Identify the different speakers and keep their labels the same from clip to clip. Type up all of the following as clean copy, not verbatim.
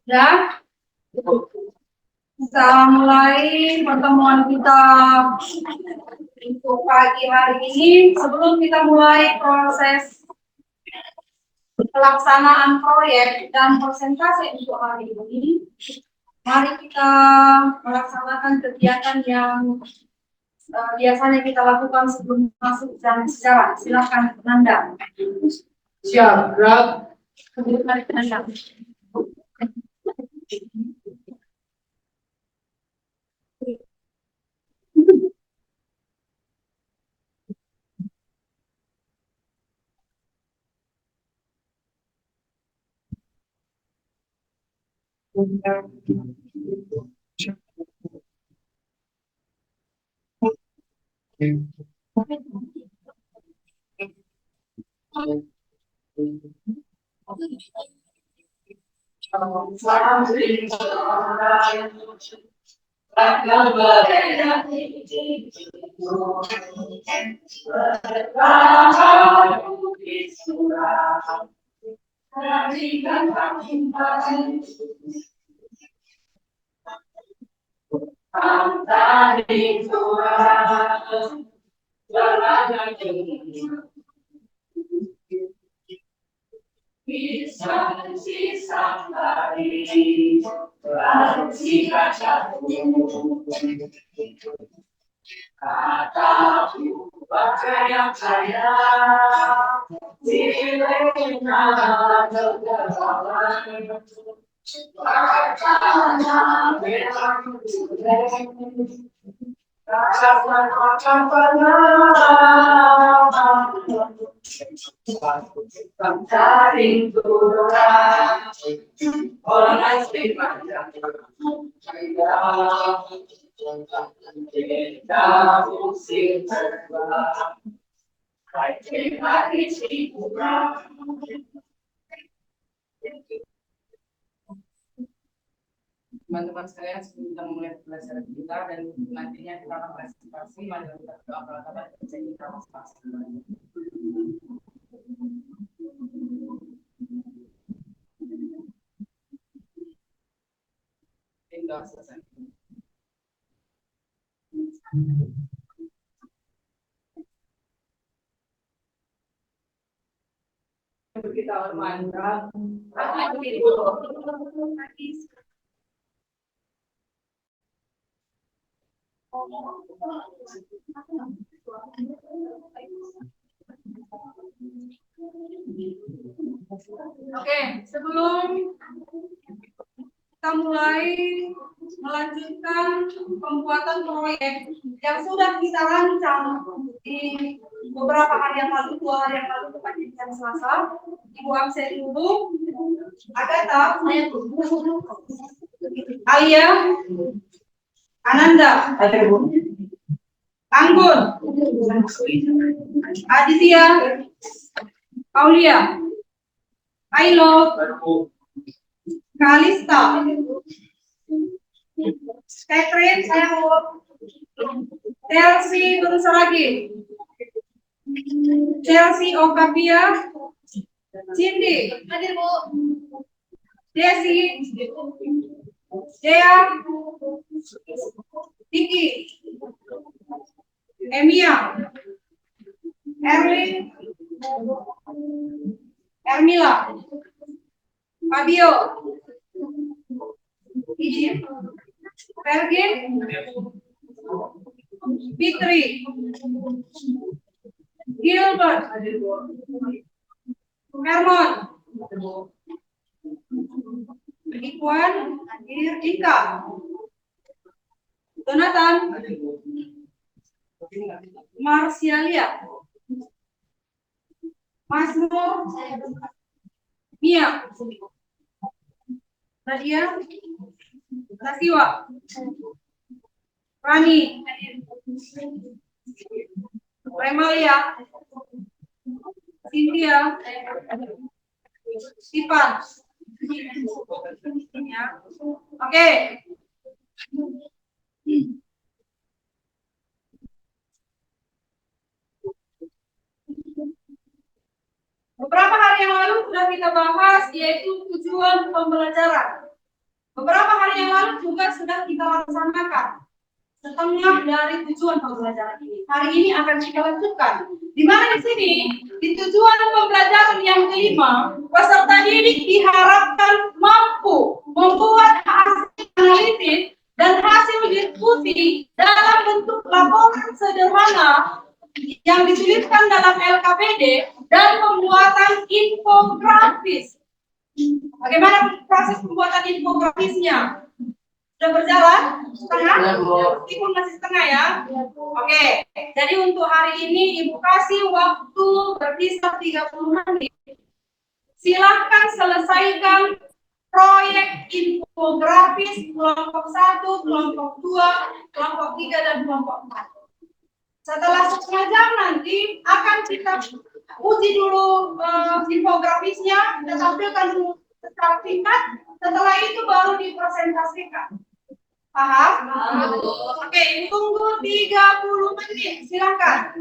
Speaker 1: Ya, kita mulai pertemuan kita untuk pagi hari ini. Sebelum kita mulai proses pelaksanaan proyek dan presentasi untuk hari ini, mari kita melaksanakan kegiatan yang biasanya kita lakukan sebelum masuk jam sejarah. Silakan Nanda.
Speaker 2: Siap, gerak.
Speaker 1: Mari Nanda.
Speaker 2: Teman-teman sekalian, sebelum kita mulai pelajaran kita dan nantinya kita akan presentasi, mari kita berdoa kepada Tuhan kita masing-masing. Tinggal selesai. Kita bermanfaat.
Speaker 1: Oke, sebelum kita mulai melanjutkan pembuatan proyek yang sudah kita rancang di beberapa hari yang lalu, 2 hari yang lalu, tepatnya di hari Selasa, Ibu absen dulu. Agatha, Alia, Ananda, Anggun, Aditya, Aulia, Ailo, Kalista, Catherine, saya mau Chelsea, terus lagi Chelsea, Okavia, Cindy, hadir Bu, Desi, Jaya, Vicky, Emia, Erwin, Ermila, Fabio, Fergin, Fitri, Gilbert, Hermon, Ikhwan, hadir, Ika, Jonathan, Marsialia, Masmo, Mia, Nadia, Nasiwa, Rani, Remalia, Cynthia, Sipan. Oke. Beberapa hari yang lalu sudah kita bahas yaitu tujuan pembelajaran. Beberapa hari yang lalu juga sudah kita laksanakan setengah dari tujuan pembelajaran ini. Hari ini akan kita lanjutkan. Di mana di sini di tujuan pembelajaran yang kelima, peserta didik diharapkan mampu membuat hasil analisis dan hasil diskusi dalam bentuk laporan sederhana yang dituliskan dalam LKPD dan pembuatan infografis. Bagaimana proses pembuatan infografisnya? Sudah berjalan setengah? Meskipun masih setengah ya. Oke. Jadi untuk hari ini Ibu kasih waktu berkisar 30 menit. Silahkan selesaikan proyek infografis kelompok 1, kelompok 2, kelompok 3, dan kelompok 4. Setelah setengah jam nanti akan kita uji dulu infografisnya, kita tampilkan dulu secara singkat, setelah itu baru dipresentasikan. Paham? Oke, tunggu 30 menit, silakan.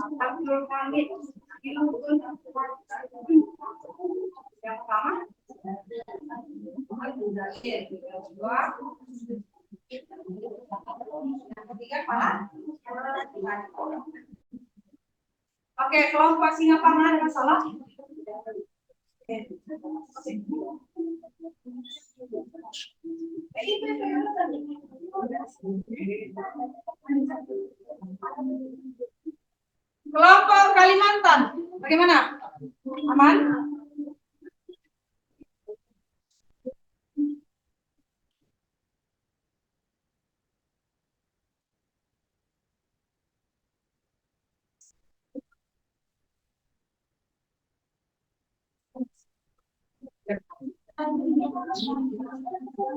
Speaker 1: Yang pertama, oke, kelompok Singaparna ada masalah? Kelompok Kalimantan, bagaimana? Aman?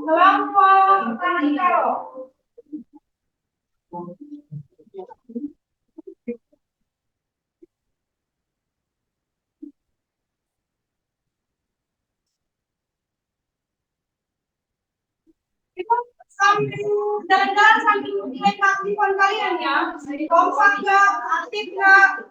Speaker 1: Kelompok Tanjaro. Kita sambil jalan-jalan sambil nilai keaktifan kalian ya. Kompak nggak, aktif nggak?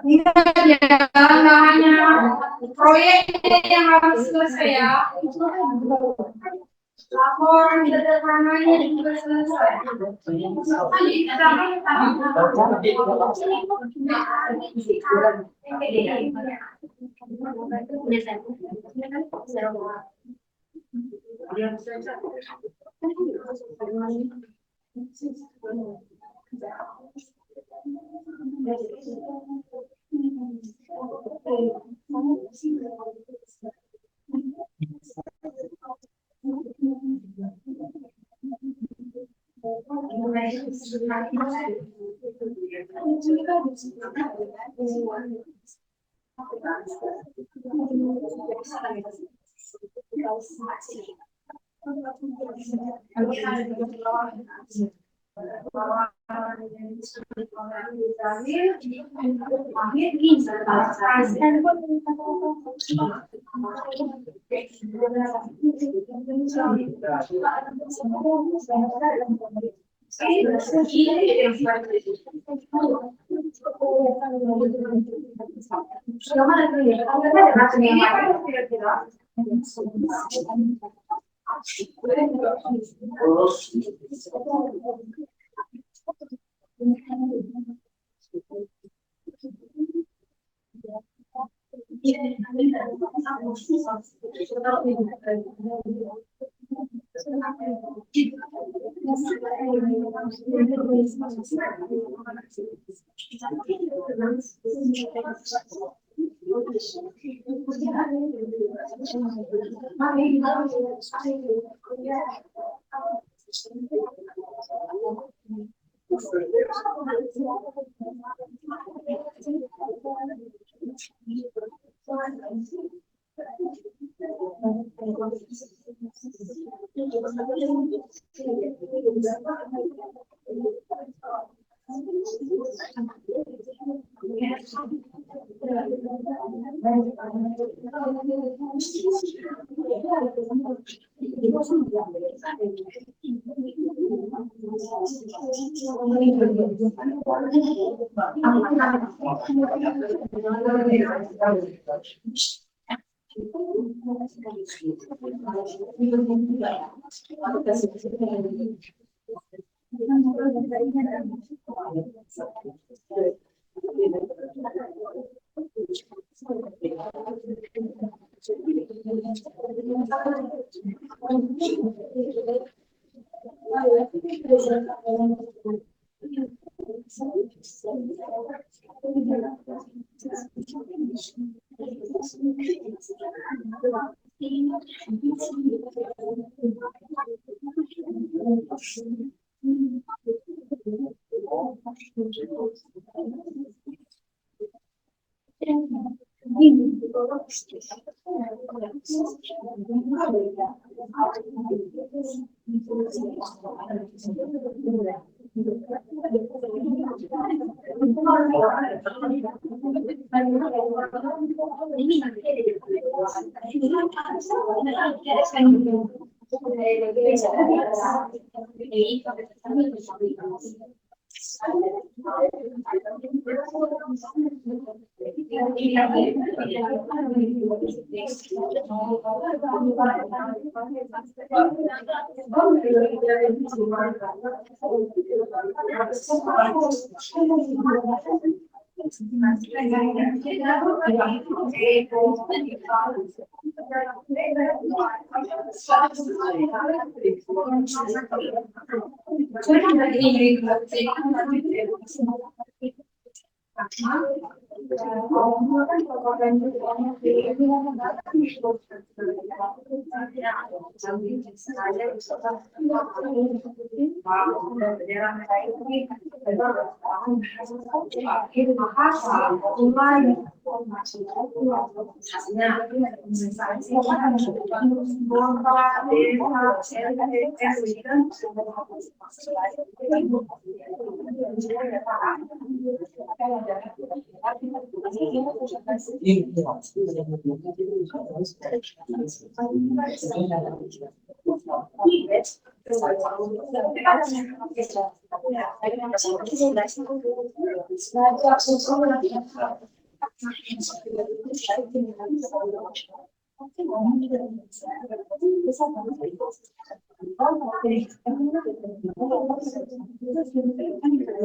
Speaker 1: Nggak hanya proyeknya yang harus selesai ya, laporan sederhananya juga selesai.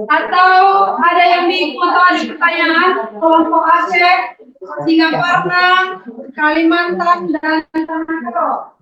Speaker 1: Atau ada yang diikut ada pertanyaan kelompok Aceh, Singaparna, Kalimantan dan Manado.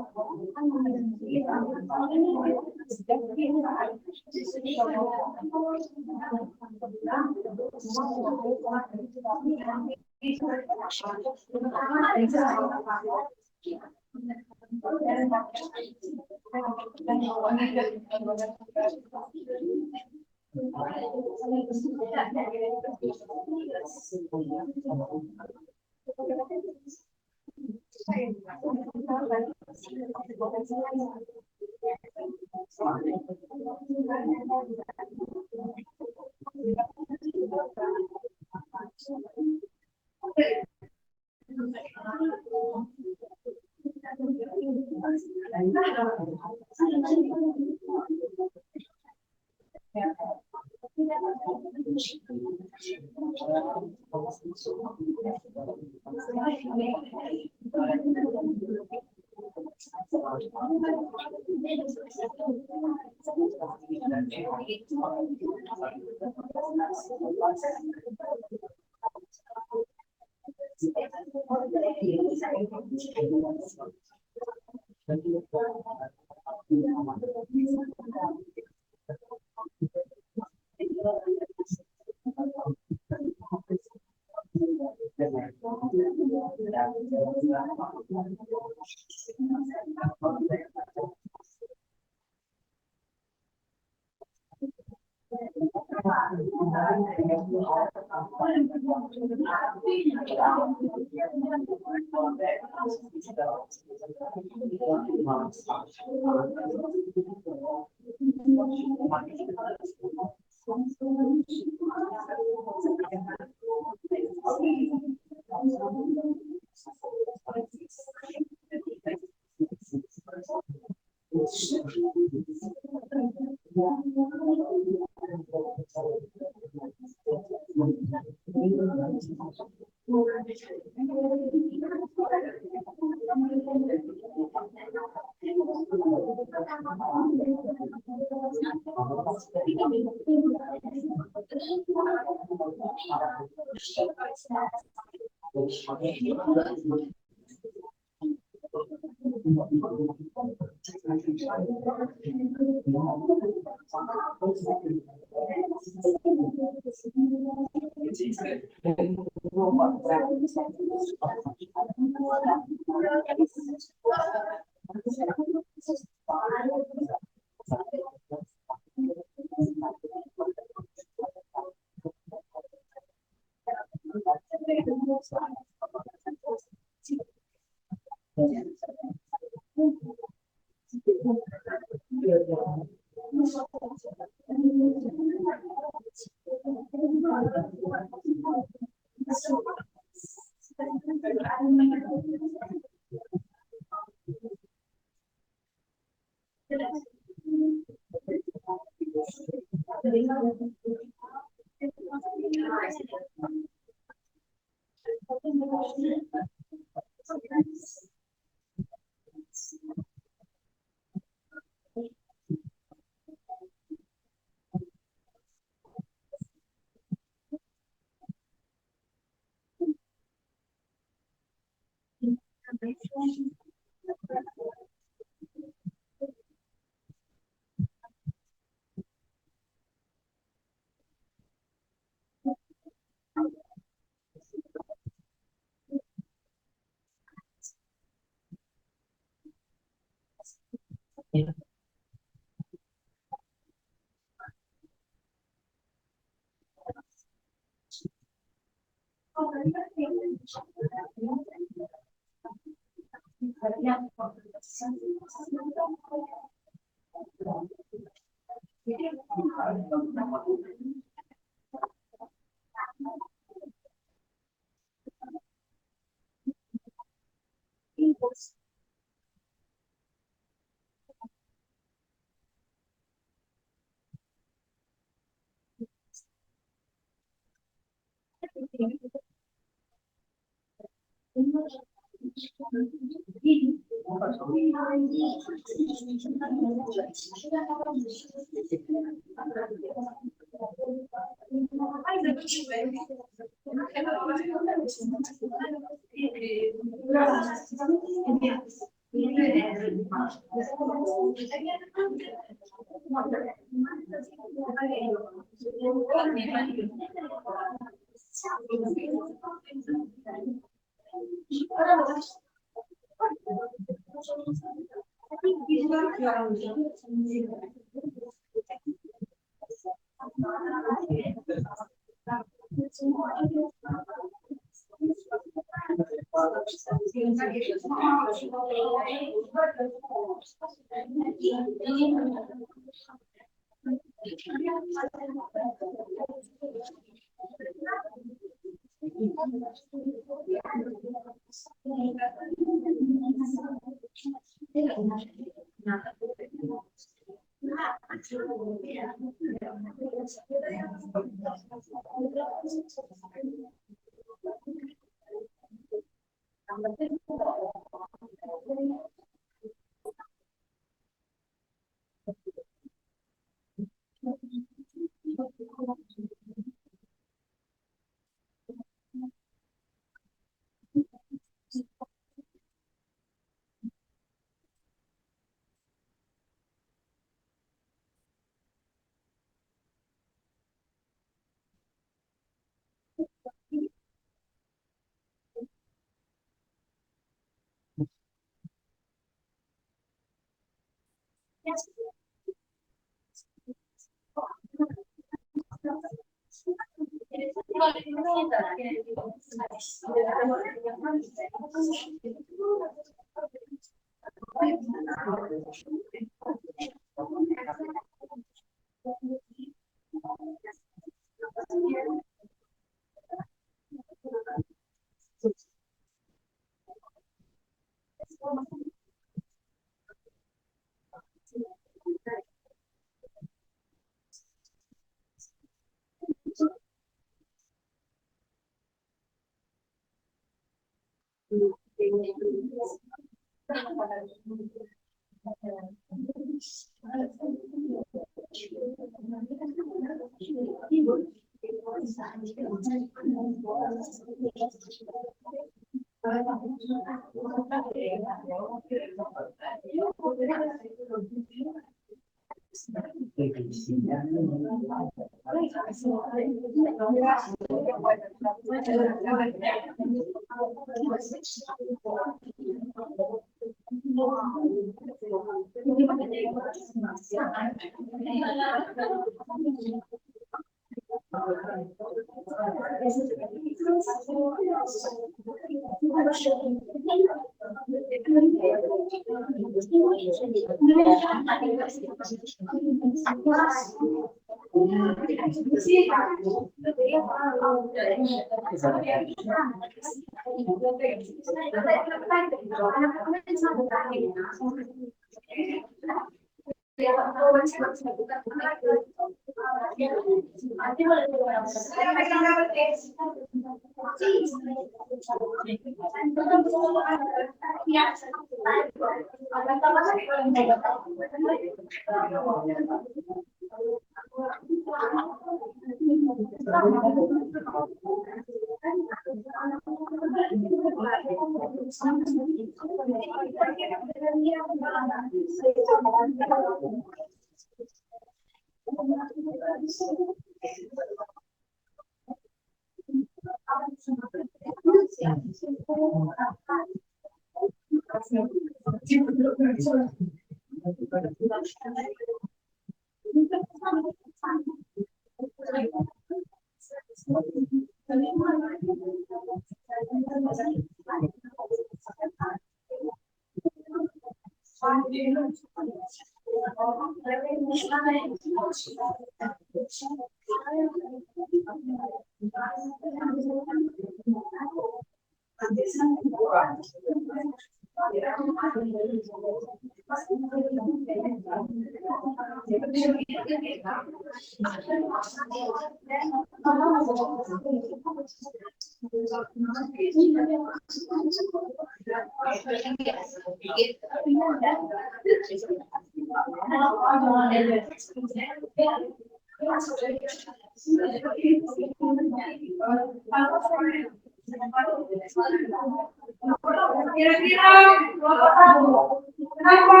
Speaker 1: Kira-kira Bapak tahu kenapa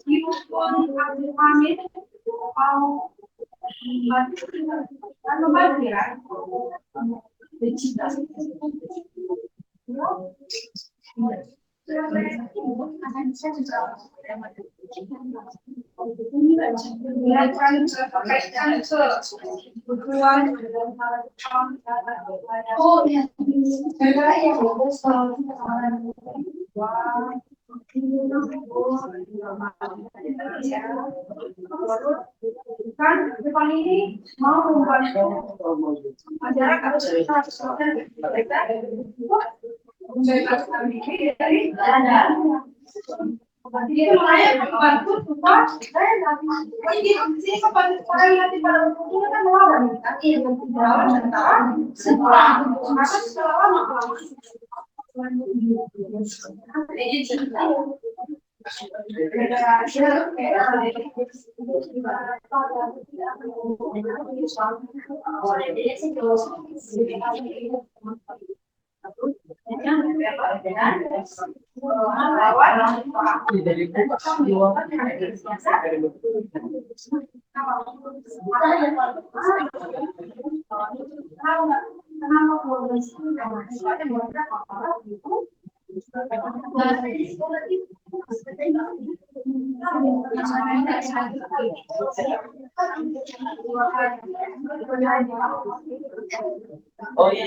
Speaker 1: Yusuf Abdul Hamid mau membantu ya? Tuhan. Oh ya, kan depan ini mau membantu masyarakat dia mulai membantu support saya di sini kepada nanti pada waktunya kan melawan tapi yang melawan sementara setelah maka setelah lama
Speaker 3: Oh iya.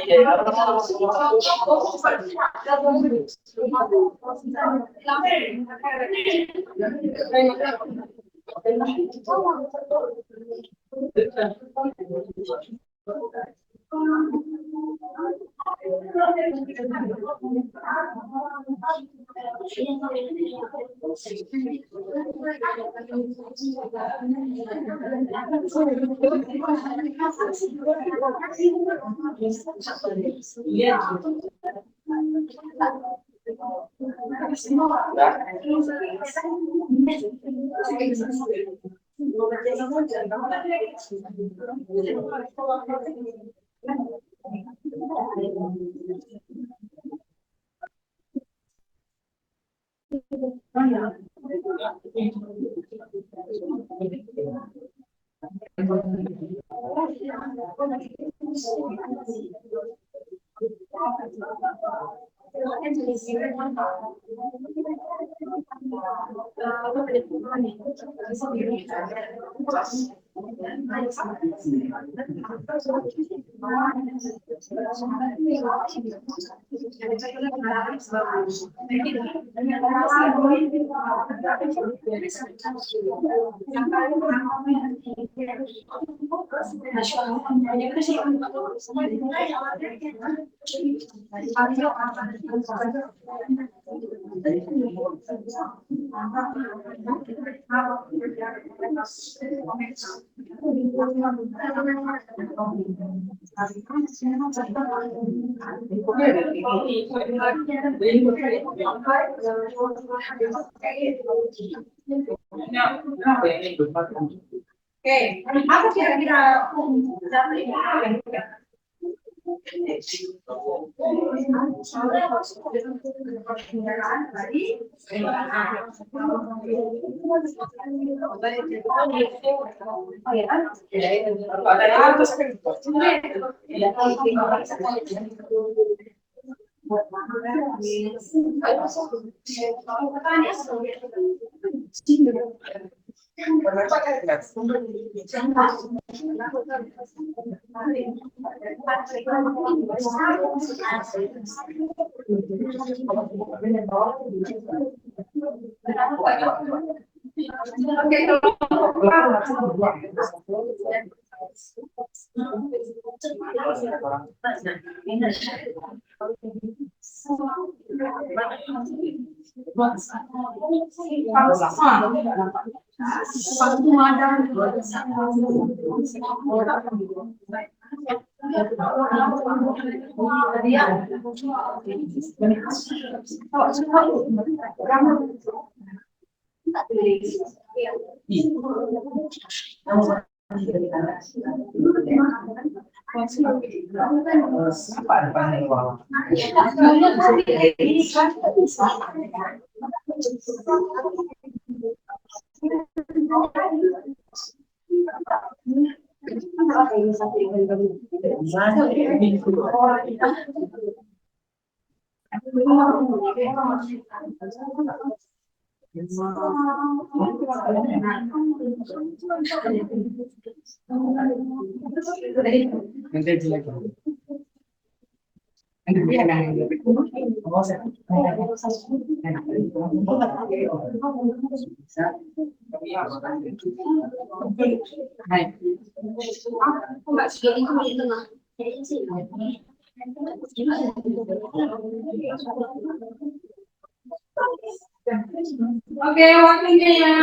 Speaker 3: Oke, apa kira-kira
Speaker 2: Nanti jelek. Nanti enak.
Speaker 1: Oke, waktunya ya.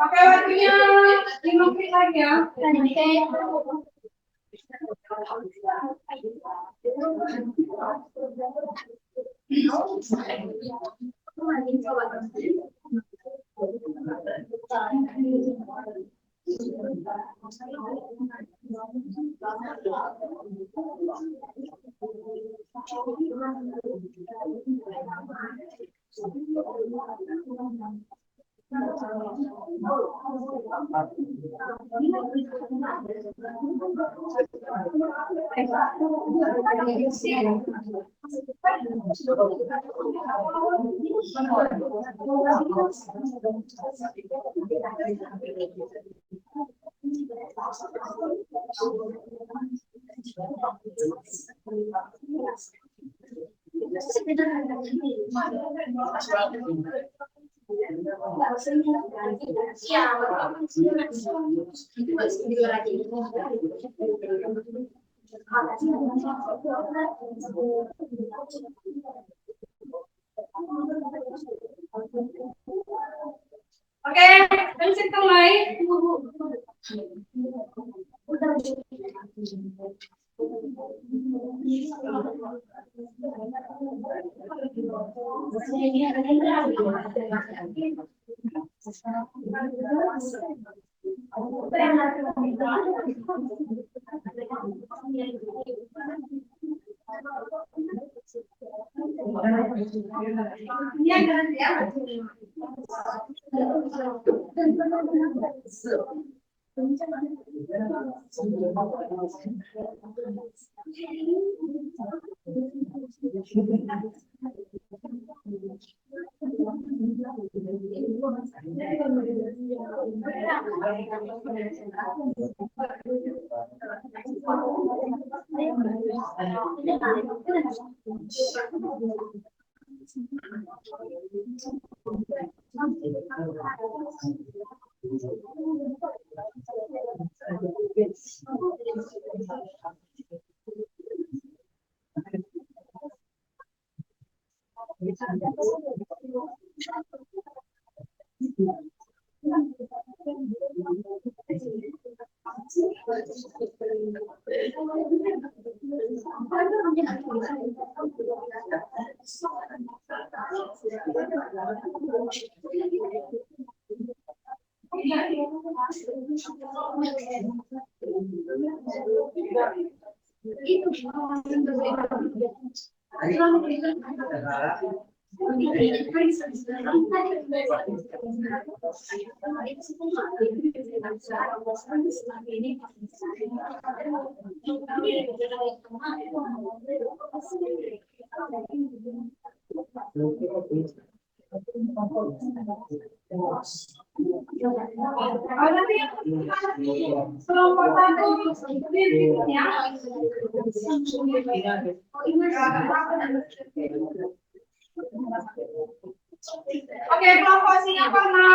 Speaker 1: Pakai waktunya 5 menit lagi ya. Oke, pencet mulai. Oke, kelompok Singaparna.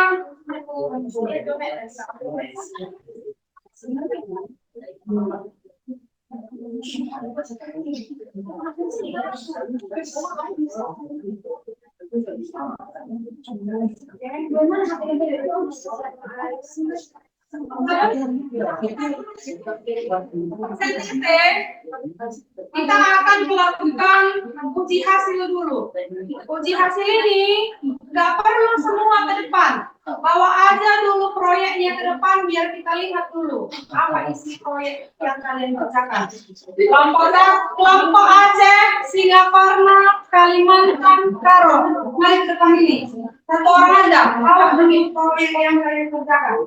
Speaker 1: Kita akan melakukan uji hasil dulu. Uji hasil ini nggak perlu semua ke depan. Bawa aja dulu proyeknya ke depan biar kita lihat dulu apa isi proyek yang kalian kerjakan. Kelompok Aceh, Singaparna, Kalimantan, Karo. Mari ke depan ini. Satu orang aja, bawa dulu proyek yang kalian kerjakan.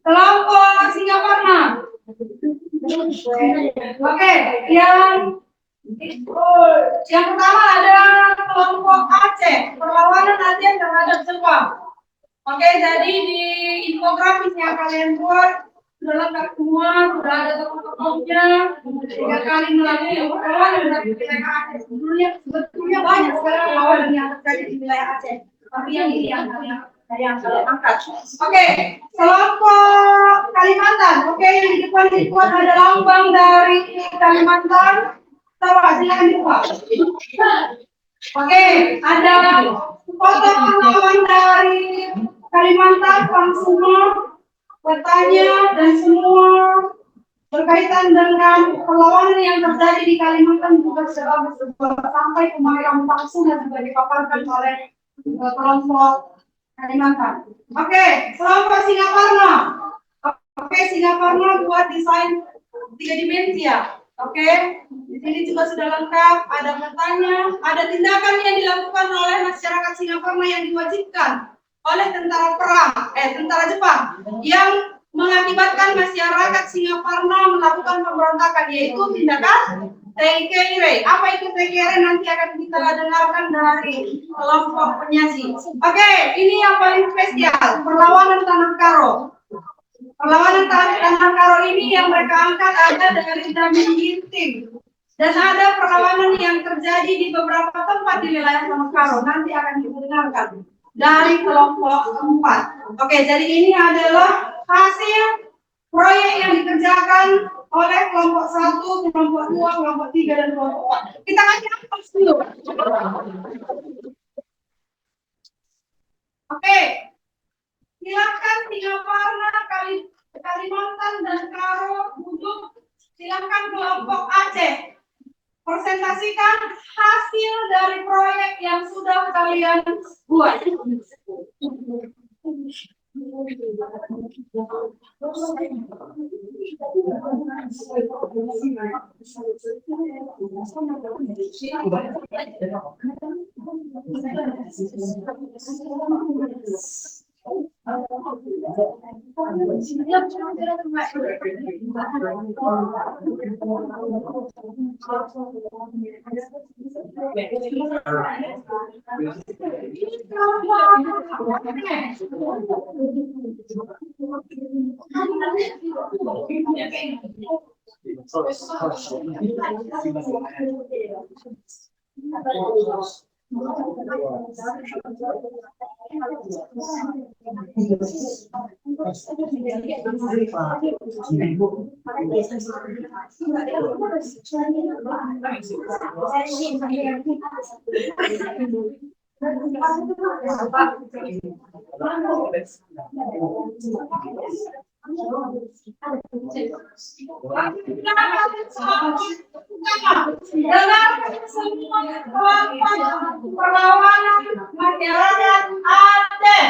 Speaker 1: Kelompok Singaparna. Oke, yang pertama ada kelompok Aceh, perlawanan Aceh terhadap Jepang. Oke, jadi di infografis yang kalian buat sudah lengkap semua, sudah ada tokoh-tokohnya, 3 kali melalui perlawanan dari wilayah Aceh. Sebetulnya banyak sekarang perlawanan yang terjadi di wilayah Aceh, tapi yang ini yang kalian angkat. Oke, kelompok Kalimantan. Oke, yang di depan dibuat ada lambang dari Kalimantan. Coba silakan dibuat. Oke, ada foto pahlawan dari Kalimantan, semua bertanya dan semua berkaitan dengan perlawanan yang terjadi di Kalimantan juga sudah sampai kemarin langsung dan juga dipaparkan oleh kelompok Kalimantan. Oke, kelompok Singaparna. Oke, Singaparna buat desain 3 dimensi ya. Oke, di sini juga sudah lengkap. Ada bertanya, ada tindakan yang dilakukan oleh masyarakat Singaparna yang diwajibkan oleh tentara Jepang yang mengakibatkan masyarakat Singaparna melakukan pemberontakan, yaitu tindakan Teikere. Apa itu Teikere nanti akan kita dengarkan dari kelompok penyaji. Oke, ini yang paling spesial, perlawanan Tanah Karo. Perlawanan Tanah Karo ini yang mereka angkat ada dari Damin Ginting. Dan ada perlawanan yang terjadi di beberapa tempat di wilayah Tanah Karo. Nanti akan kita dengarkan dari kelompok 4. Oke, jadi ini adalah hasil proyek yang dikerjakan oleh kelompok 1, kelompok 2, kelompok 3, dan kelompok 4. Kita kasih nafas dulu. Oke, silakan Singaparna, Kalimantan, dan Karo duduk. Silakan kelompok Aceh presentasikan hasil dari proyek yang sudah kalian buat. Perlawanan masyarakat Aceh.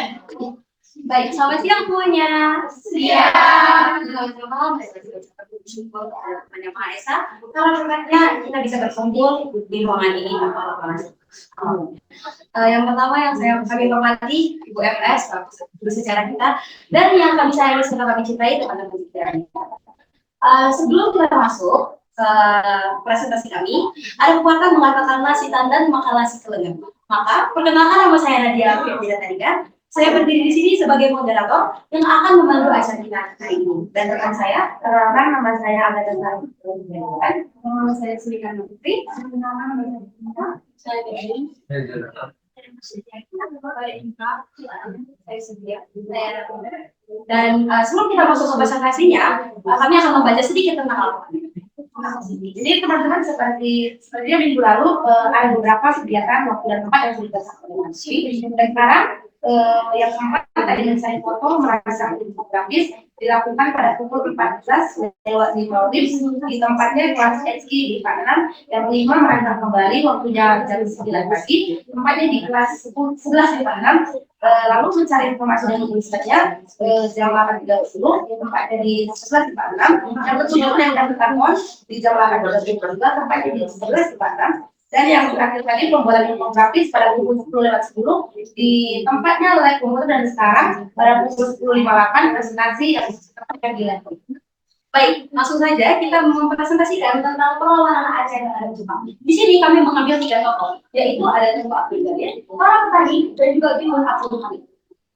Speaker 4: Baik, selamat siang semuanya.
Speaker 1: Siang.
Speaker 4: Selamat malam. Saya Pak Esa. Kalau berkatnya kita bisa berkumpul di ruangan ini. Yang pertama yang kami hormati Ibu FS, bersejarah kita, dan yang kami sayangi serta kami cintai teman-teman sejarah kita. Sebelum kita masuk ke presentasi kami, ada pepatah mengatakan nasi tandan maka nasi kelengan. Maka perkenalkan nama saya Nadia Fitriana. Saya berdiri di sini sebagai moderator yang akan membantu acara kita hari ini. Dan rekan saya, perkenalkan nama saya Agatha Sari. Nama saya Surikana Putri. Saya Dewi. Dan sebelum kita masuk ke presentasinya, kami akan membaca sedikit tentang Al-Quran. Jadi teman-teman seperti minggu lalu ada beberapa kegiatan waktu dan tempat yang sudah dilakukan. Dan sekarang yang keempat tadi yang saya foto merancang infografis dilakukan pada pukul 14 lewat 5 di tempatnya kelas SG di Padang. Yang kelima merancang kembali waktunya jam 9 pagi, tempatnya di kelas 11 di Padang. Lalu mencari informasi dan tulisannya jam 8.30, tempatnya di 11 di Padang. Yang ketujuh yang daftar di jam 8.30 juga, tempatnya di 11 di Padang. Dan yang terakhir tadi pembuatan infografis pada pukul 10.10 di tempatnya live komputer, dan sekarang pada pukul 10.58 presentasi yang dilakukan. Baik, langsung saja kita mempresentasikan tentang perlawanan Aceh terhadap Jepang. Di sini kami mengambil 3 tokoh, yaitu ada Tengku Abdul Jalil, orang petani, dan juga Bintang Abdul Hamid.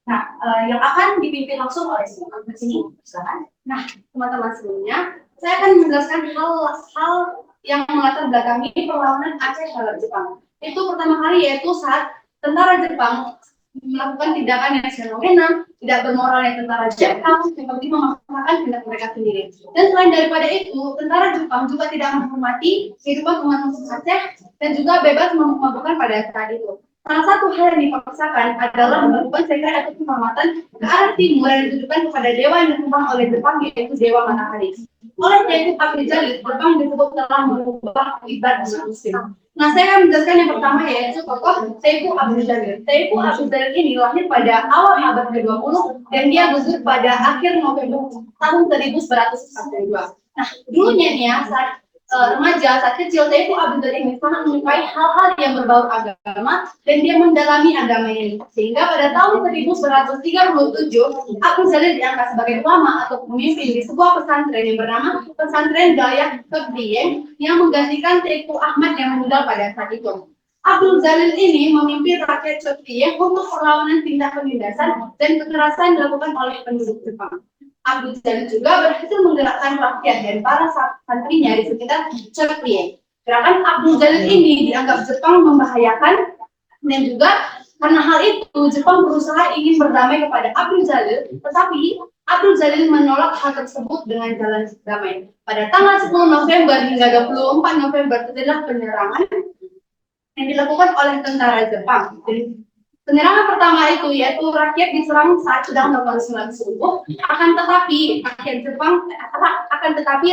Speaker 4: Nah, yang akan dipimpin langsung oleh sini. Silakan. Nah, teman-teman sebelumnya, saya akan menjelaskan hal yang melatar belakangi perlawanan Aceh terhadap Jepang. Itu pertama kali yaitu saat tentara Jepang melakukan tindakan yang fenomenal, tidak bermoralnya tentara Jepang, seperti memaksakan tindak mereka sendiri. Dan selain daripada itu, tentara Jepang juga tidak menghormati kehidupan umat Muslim Aceh dan juga bebas memabukkan pada saat itu. Salah satu hal yang dipaksakan adalah melakukan sekret atau pengamatan ke arah timur yang ditujukan kepada dewa yang ditumpang oleh Jepang, yaitu Dewa Matahari. Oleh Tengku Abdul Jalil, Jepang disebut telah mengubah ibadah Muslim. Nah, saya akan menjelaskan yang pertama yaitu tokoh Tengku Abdul Jalil. Tengku Abdul Jalil ini lahir pada awal abad ke-20 dan dia gugur pada akhir November tahun 1942. Nah, dulunya nih ya, saat remaja saat kecil, Teuku Abdul ini sangat menyukai hal-hal yang berbau agama dan dia mendalami agama ini. Sehingga pada tahun 1137 Abdul Jalil diangkat sebagai ulama atau pemimpin di sebuah pesantren yang bernama Pesantren Dayak Kebrieng yang menggantikan Teuku Ahmad yang meninggal pada saat itu. Abdul Jalil ini memimpin rakyat Kebrieng untuk perlawanan tindak penindasan dan kekerasan dilakukan oleh penduduk Jepang. Abdul Jalil juga berhasil menggerakkan rakyat dan para santrinya di sekitar Kebrieng. Gerakan Abdul Jalil ini dianggap Jepang membahayakan dan juga karena hal itu Jepang berusaha ingin berdamai kepada Abdul Jalil, tetapi Abdul Jalil menolak hal tersebut dengan jalan damai. Pada tanggal 10 November hingga 24 November terjadilah penyerangan yang dilakukan oleh tentara Jepang. Penyerangan pertama itu yaitu rakyat diserang saat sedang melakukan sholat subuh. Akan tetapi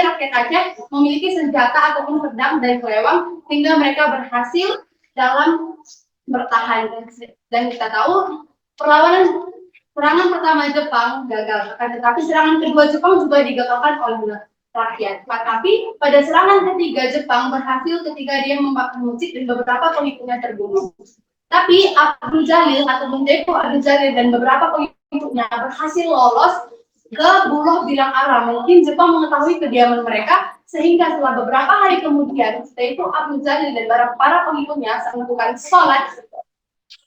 Speaker 4: rakyat Aceh memiliki senjata ataupun pedang dan kelewang sehingga mereka berhasil dalam bertahan. Dan kita tahu serangan pertama Jepang gagal. Akan tetapi serangan kedua Jepang juga digagalkan oleh rakyat. Tapi pada serangan ketiga Jepang berhasil ketika dia membakar masjid dan beberapa pengikutnya terbunuh. Tapi Abdul Jalil atau Teuku Abdul Jalil dan beberapa pengikutnya berhasil lolos ke Buloh Bilang Ara. Mungkin Jepang mengetahui kediaman mereka sehingga setelah beberapa hari kemudian Teuku Abdul Jalil dan para pengikutnya saat melakukan sholat,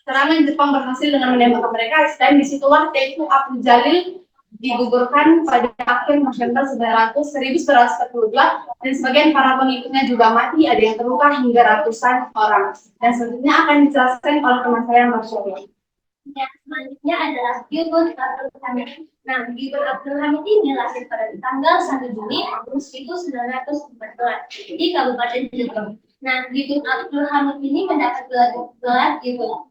Speaker 4: serangan Jepang berhasil dengan menembak mereka. Dan disitulah Teuku Abdul Jalil digugurkan pada akhir November 1942 dan sebagian para pengikutnya juga mati, ada yang terluka hingga ratusan orang. Dan selanjutnya akan dijelaskan oleh teman saya Marsha.
Speaker 5: Ya, selanjutnya adalah Gilbert Abdul Hamid. Nah, Gilbert Abdul Hamid ini lahir pada tanggal 1 Juli tahun 1914 di Kabupaten Cirebon. Nah, Gilbert Abdul Hamid ini mendapat gelar Gilbert.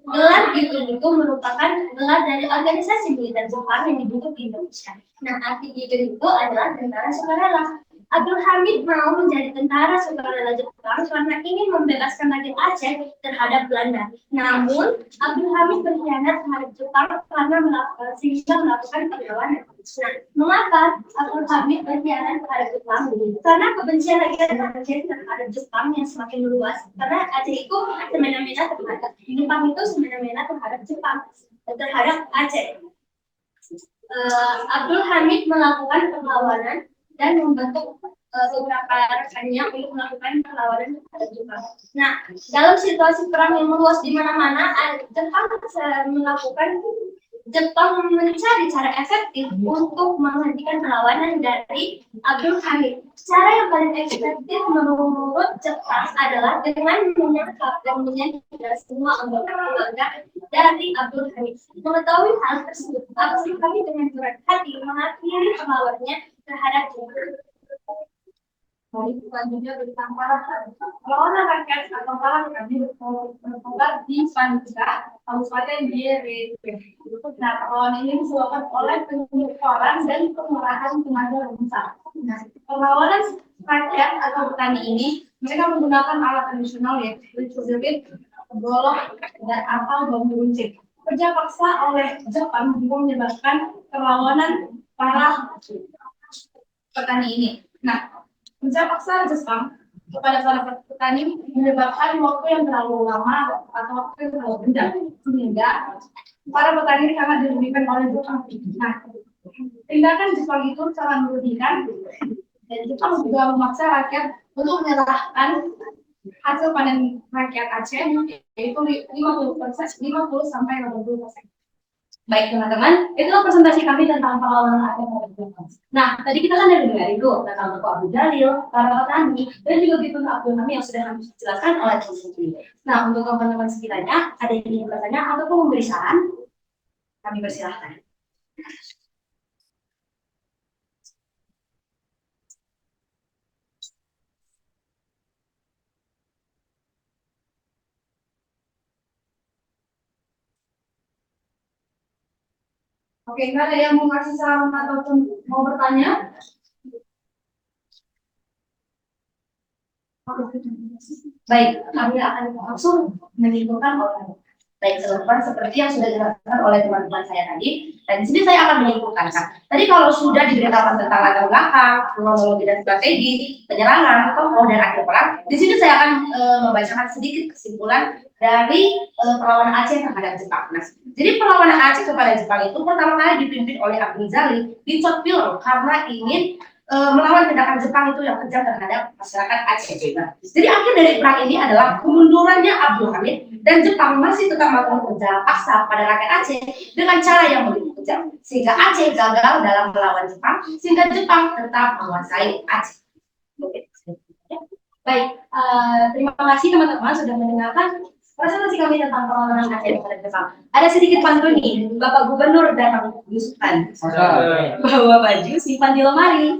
Speaker 5: Gelar Gilbert itu merupakan gelar dari organisasi militer Jepang yang dibentuk di Indonesia. Nah, arti Gilbert itu adalah tentara sukarela. Abdul Hamid mau menjadi tentara sukarela Jepang karena ingin membebaskan rakyat Aceh terhadap Belanda. Namun, Abdul Hamid berkhianat terhadap Jepang karena melakukan perlawanan. Nah, mengapa Abdul Hamid berkhianat terhadap Jepang? Karena kebencian rakyat Aceh terhadap Jepang yang semakin meluas. Karena Aceh itu semena-mena terhadap Jepang itu semena-mena terhadap Jepang, terhadap Aceh. Abdul Hamid melakukan perlawanan dan membentuk beberapa rekannya untuk melakukan perlawanan terhadap Jepang. Nah, dalam situasi perang yang meluas di mana-mana, Jepang mencari cara efektif untuk menghentikan perlawanan dari Abdul Hamid. Cara yang paling efektif menurut Jepang adalah dengan menangkap dan menyingkirkan semua anggota keluarga dari Abdul Hamid. Mengetahui hal tersebut, Abdul Hamid dengan berat hati mengakhiri perlawanannya terhadap Jepang.
Speaker 1: Selanjutnya tentang perlawanan rakyat atau perang bertempat di Panjang, Kabupaten Biere. Nah, perlawanan ini disebabkan oleh penyebaran dan pengerahan tenaga besar. Nah, perlawanan rakyat atau petani ini mereka menggunakan alat tradisional yaitu jepit, golok, dan apel bambu runcing. Kerja paksa oleh Jepang juga menyebabkan perlawanan para petani ini. Nah, kerja paksa Jepang kepada para petani menyebabkan waktu yang terlalu lama atau waktu yang terlalu panjang sehingga para petani sangat dirugikan oleh Jepang. Nah, tindakan Jepang itu sangat merugikan dan Jepang juga memaksa rakyat untuk menyerahkan hasil panen rakyat Aceh yaitu 50 sampai 80%.
Speaker 4: Baik teman-teman, itulah presentasi kami tentang perlawanan Aceh. Nah, tadi kita kan udah dengar itu tentang Teuku Abdul Jalil, para petani, dan juga Gilbert Abdul Hamid yang sudah kami jelaskan oleh teman sendiri. Nah, untuk teman-teman sekiranya ada yang ingin bertanya ataupun memberi saran, kami persilahkan.
Speaker 1: Oke, nggak ada yang mau kasih saran ataupun mau bertanya?
Speaker 4: Baik, kami akan langsung menyimpulkan oleh baik teman-teman seperti yang sudah dilakukan oleh teman-teman saya tadi. Dan di sini saya akan menyimpulkan. Tadi kalau sudah diberitakan tentang latar belakang, kronologi dan strategi, penyerangan, tokoh dan akhir perang, di sini saya akan membacakan sedikit kesimpulan dari perlawanan Aceh terhadap Jepang. Nah, jadi perlawanan Aceh kepada Jepang itu pertama kali dipimpin oleh Abdul Jalil di Cotpil karena ingin melawan tindakan Jepang itu yang kejam terhadap masyarakat Aceh. Nah, jadi akhir dari perang ini adalah kemundurannya Abdul Hamid dan Jepang masih tetap melakukan penjara paksa pada rakyat Aceh dengan cara yang begitu kejam, sehingga Aceh gagal dalam melawan Jepang, sehingga Jepang tetap menguasai Aceh. Oke. Baik, terima kasih teman-teman sudah mendengarkan presentasi kami tentang perlawanan Aceh kepada Jepang. Ada sedikit pantun nih, Bapak Gubernur datang belusukan, bawa baju simpan di lemari.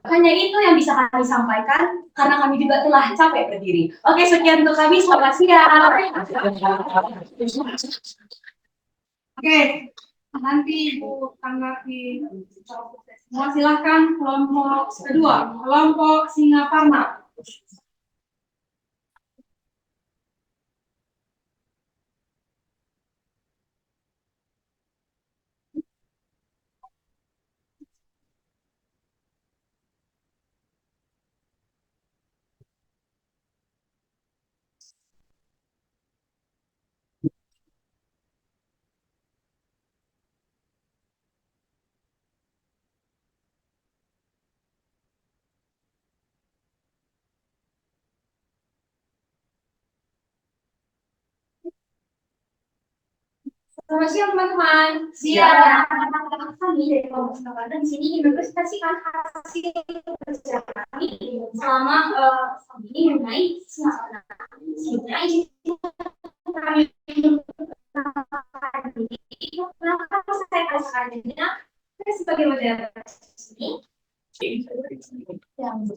Speaker 4: Hanya itu yang bisa kami sampaikan karena kami juga telah capek berdiri. Oke, sekian untuk kami. Selamat siang.
Speaker 1: Oke, nanti Ibu tanggapi. Semua silakan kelompok kedua, kelompok Singaparna.
Speaker 4: Selamat siang teman-teman. Siang. Kami dari kelompok Singaparna di sini ingin mempresentasikan hasil kerja kami selama ini mengenai Singaparna. Sebenarnya kami kenapa saya kasihnya saya sebagai moderator sini. Teman-teman,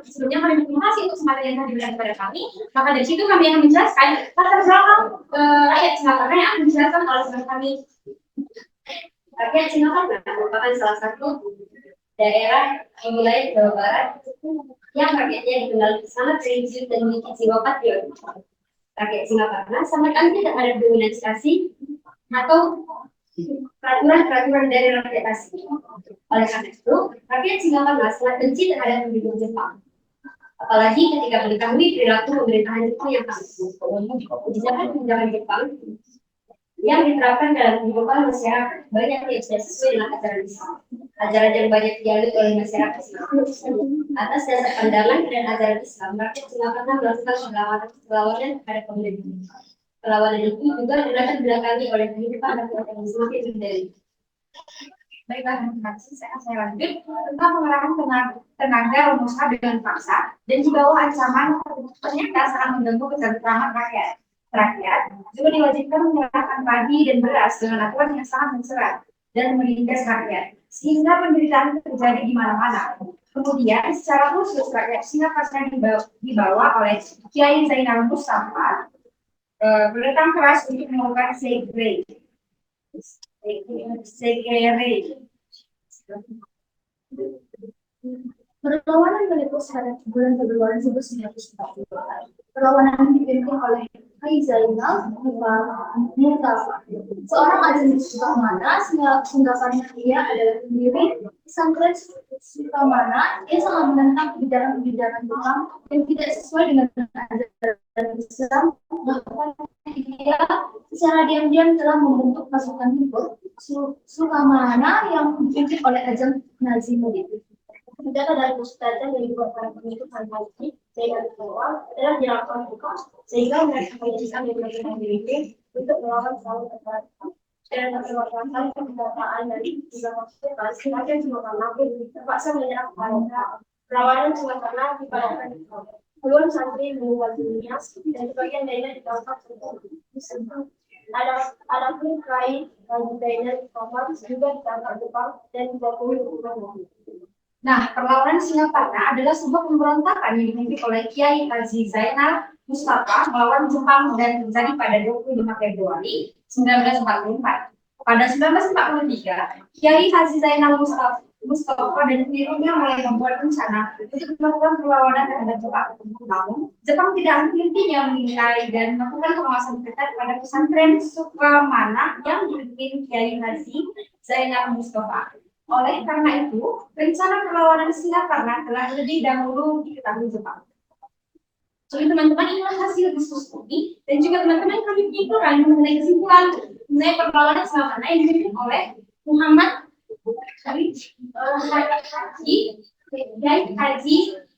Speaker 4: sebelumnya kami berterima kasih untuk kesempatan yang telah diberikan kepada kami. Maka dari situ kami akan menjelaskan latar belakang rakyat Singaparna yang akan dijelaskan oleh teman kami. Rakyat Singaparna merupakan salah satu daerah wilayah Jawa Barat yang rakyatnya dikenal sangat religius dan memiliki jiwa patriotik. Rakyat Singaparna sama sekali tidak ada dominasi atau peraturan dari rakyat asing. Oleh karena itu, rakyat Singaparna sangat benci terhadap penduduk Jepang. Apalagi ketika mengetahui perilaku pemerintahan Jepang yang kasar. Kebijakan Jepang yang diterapkan dalam kehidupan masyarakat banyak yang tidak sesuai dengan ajaran Islam. Ajaran yang banyak dianut oleh masyarakat Singaparna. Atas dasar pandangan dan ajaran Islam, rakyat Singaparna melakukan perlawanan terhadap pemerintah. Perlawanan itu juga dilatar belakangi oleh kehidupan rakyat yang semakin menderita. Baiklah teman-teman, saya lanjut tentang pengerahan tenaga pengusaha dengan paksa dan di bawah ancaman ternyata sangat mengganggu ketentraman rakyat. Juga diwajibkan menyerahkan padi dan beras dengan aturan yang sangat mencerat dan menindas rakyat, sehingga penderitaan terjadi di mana-mana. Kemudian, secara khusus rakyat Singaparna dibawa oleh Kiai Zainal Mustafa berdentang keras untuk melakukan segregasi. Perlawanan meletus pada bulan Februari 1942. Perlawanan dipimpin oleh Kiai Zainal Mustafa, seorang alim Sukamana. Singkatannya dia adalah pendiri pesantren Sukamana. Ia sangat menentang kebijakan-kebijakan Jepang yang tidak sesuai dengan ajaran Islam. Bahkan dia secara diam-diam telah membentuk pasukan tempur Sukamana yang dipimpin oleh Ajang Nazimuddin. Data dari Ustazah yang dibuat para pengikut Hanbali Zainal Mustafa adalah dilakukan hukum sehingga mereka menjadikan yang dirimpin untuk melawan selalu kekerasan dan perwakilan pendataan dari tiga masyarakat semakin semakin terpaksa menyerang pada perlawanan Singaparna dipadamkan puluhan santri meninggal dunia dan sebagian lainnya ditangkap untuk ada pun Kiai Zainal Mustafa juga ditangkap Jepang dan dijatuhi hukuman mati. Nah, perlawanan Singaparna adalah sebuah pemberontakan yang dipimpin oleh Kiai Haji Zainal Mustafa melawan Jepang dan terjadi pada 25 Februari 1944. Pada 1943, Kiai Haji Zainal Mustafa dan timnya mulai membuat rencana untuk melakukan perlawanan terhadap Jepang. Namun, Jepang tidak henti-hentinya mengintai dan melakukan pengawasan ketat pada pesantren Sukamana yang dipimpin Kiai Haji Zainal Mustafa. Oleh karena itu, rencana perlawanan Singaparna telah lebih dahulu diketahui Jepang. Jadi teman-teman, inilah hasil diskusi ini dan juga teman-teman kami menyimpulkan mengenai kesimpulan mengenai perlawanan Singaparna yang dipimpin oleh Muhammad Haji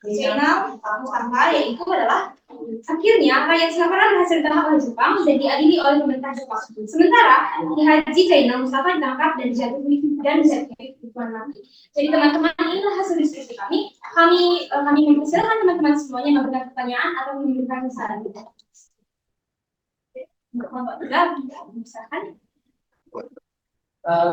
Speaker 4: Zainal Mustafa, yaitu adalah akhirnya rakyat Singaparna berhasil ditangkap oleh Jepang dan diadili oleh pemerintah Jepang. Sementara Haji Zainal Mustafa ditangkap dan dijatuhi hukuman mati. Jadi teman-teman, inilah hasil diskusi kami. Kami mempersilahkan teman-teman semuanya memberikan pertanyaan atau memberikan saran. Kelompok 3, misalkan.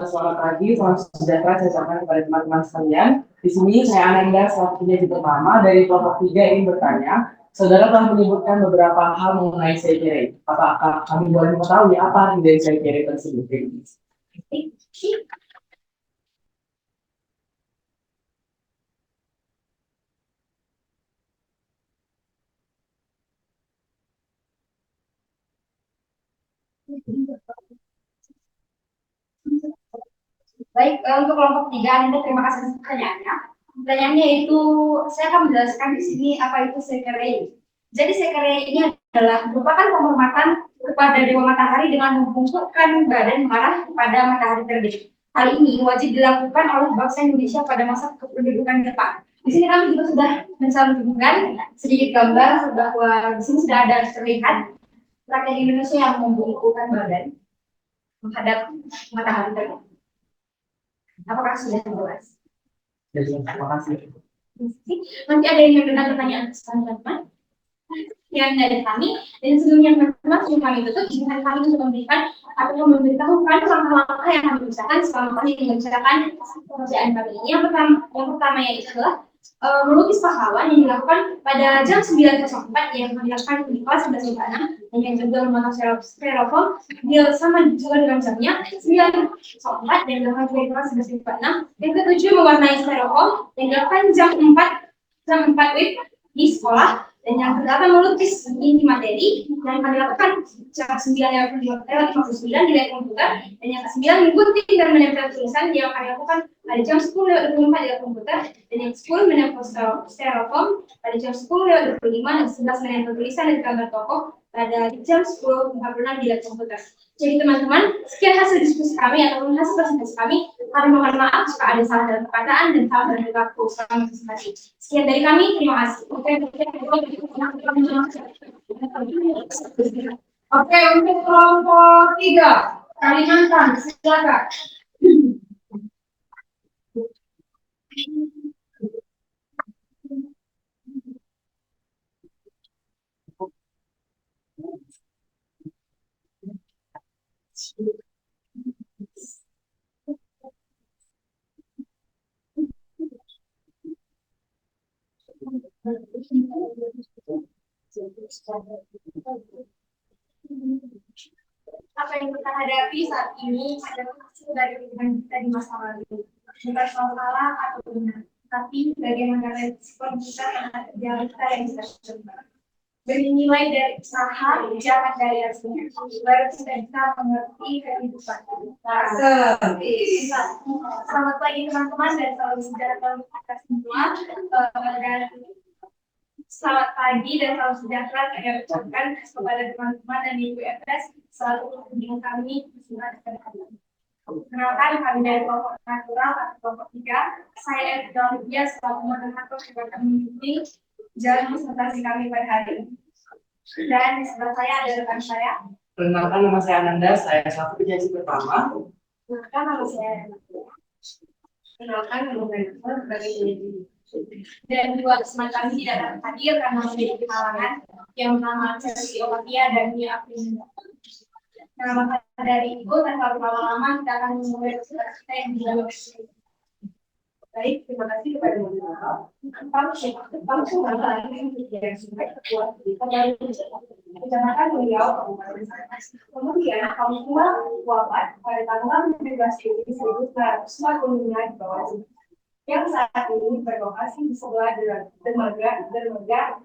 Speaker 2: Selamat pagi, salam sejahtera saya ucapkan kepada teman-teman sekalian. Di sini saya Ananda selaku penyaji pertama dari kelompok 3 ingin bertanya. Saudara telah menyebutkan beberapa hal mengenai Seikere. Apakah kami boleh mengetahui apa arti dari Seikere tersebut?
Speaker 4: Baik, untuk kelompok 3, Anda terima kasih atas pertanyaannya. Pertanyaannya yaitu, saya akan menjelaskan di sini apa itu Seikere. Jadi Seikere ini adalah merupakan penghormatan kepada Dewa Matahari dengan membungkukkan badan mengarah kepada matahari terbit. Hal ini wajib dilakukan oleh bangsa Indonesia pada masa kependudukan Jepang. Di sini kami juga sudah mencantumkan sedikit gambar bahwa di sini sudah ada terlihat rakyat Indonesia yang membungkukkan badan menghadap matahari terbit. Apakah sudah jelas?
Speaker 2: Terima kasih.
Speaker 4: Nanti ada yang mendengar pertanyaan teman-teman yang dari kami, dan sebelumnya teman-teman sebelum kami tutup, izinkan kami untuk memberikan atau memberitahukan langkah-langkah yang kami usahakan selama kami mengerjakan pekerjaan kami ini. Yang pertama yaitu adalah melukis pahlawan yang dilakukan pada jam 9.04 yang kami lakukan di kelas 11.6 dan yang juga menggunakan styrofoam sama juga dengan jamnya 9.04 dan dilakukan di kelas 11.46. Yang ketujuh mewarnai styrofoam yang dilakukan jam 4 WIB di sekolah. Dan yang kedelapan melukis inti materi yang kami lakukan jam 9.59 di layar komputer, dan yang ke-9 menggunting dan menempel tulisan yang kami lakukan pada jam 10.24 di layar komputer, dan yang 10 menempel styrofoam pada jam 10.25 dan 11 menempel tulisan dan gambar tokoh pada jam 10.46 di layar komputer. Jadi teman-teman, sekian hasil diskusi kami ataupun hasil presentasi kami. Kami mohon maaf jika ada salah dalam perkataan dan salah dalam perilaku selama presentasi. Sekian dari kami, terima kasih.
Speaker 1: Oke, untuk kelompok 3, Kalimantan, silakan.
Speaker 4: Apa yang kita hadapi saat ini adalah hasil dari kehidupan kita di masa lalu. Bukan soal salah atau benar, tapi bagaimana respon kita terhadap kerjaan kita yang kita coba. Bernilai dari usaha, jangan dari hasilnya. Baru kita bisa mengerti kehidupan. Selamat pagi teman-teman dan salam sejahtera untuk kita semua. Dan selamat pagi dan salam sejahtera saya ucapkan kepada teman-teman dan Ibu FS selalu mendukung kami bersama dengan. Kenalkan kami dari kelompok natural atau kelompok 3. Saya Eda Olivia selaku moderator yang akan memimpin jalan presentasi kami pada hari ini. Dan di sebelah saya ada rekan saya.
Speaker 2: Perkenalkan, nama saya Ananda, saya selaku penyaji pertama.
Speaker 4: Kenalkan nama saya. Kenalkan nama saya sebagai penyaji. Dan dua teman kami tidak dapat hadir karena memiliki halangan yang bernama Chelsea Opatia dan Mia April. Nama dari Ibu tanpa berlama-lama kita akan memulai kita yang dilakukan. Baik, terima kasih kepada teman-teman. Kecamatan Beliau, Kabupaten Sangat. Kemudian kami semua wafat pada tanggal 17 Juli 1945 di Bawaslu. yang saat ini berlokasi di sebelah dermaga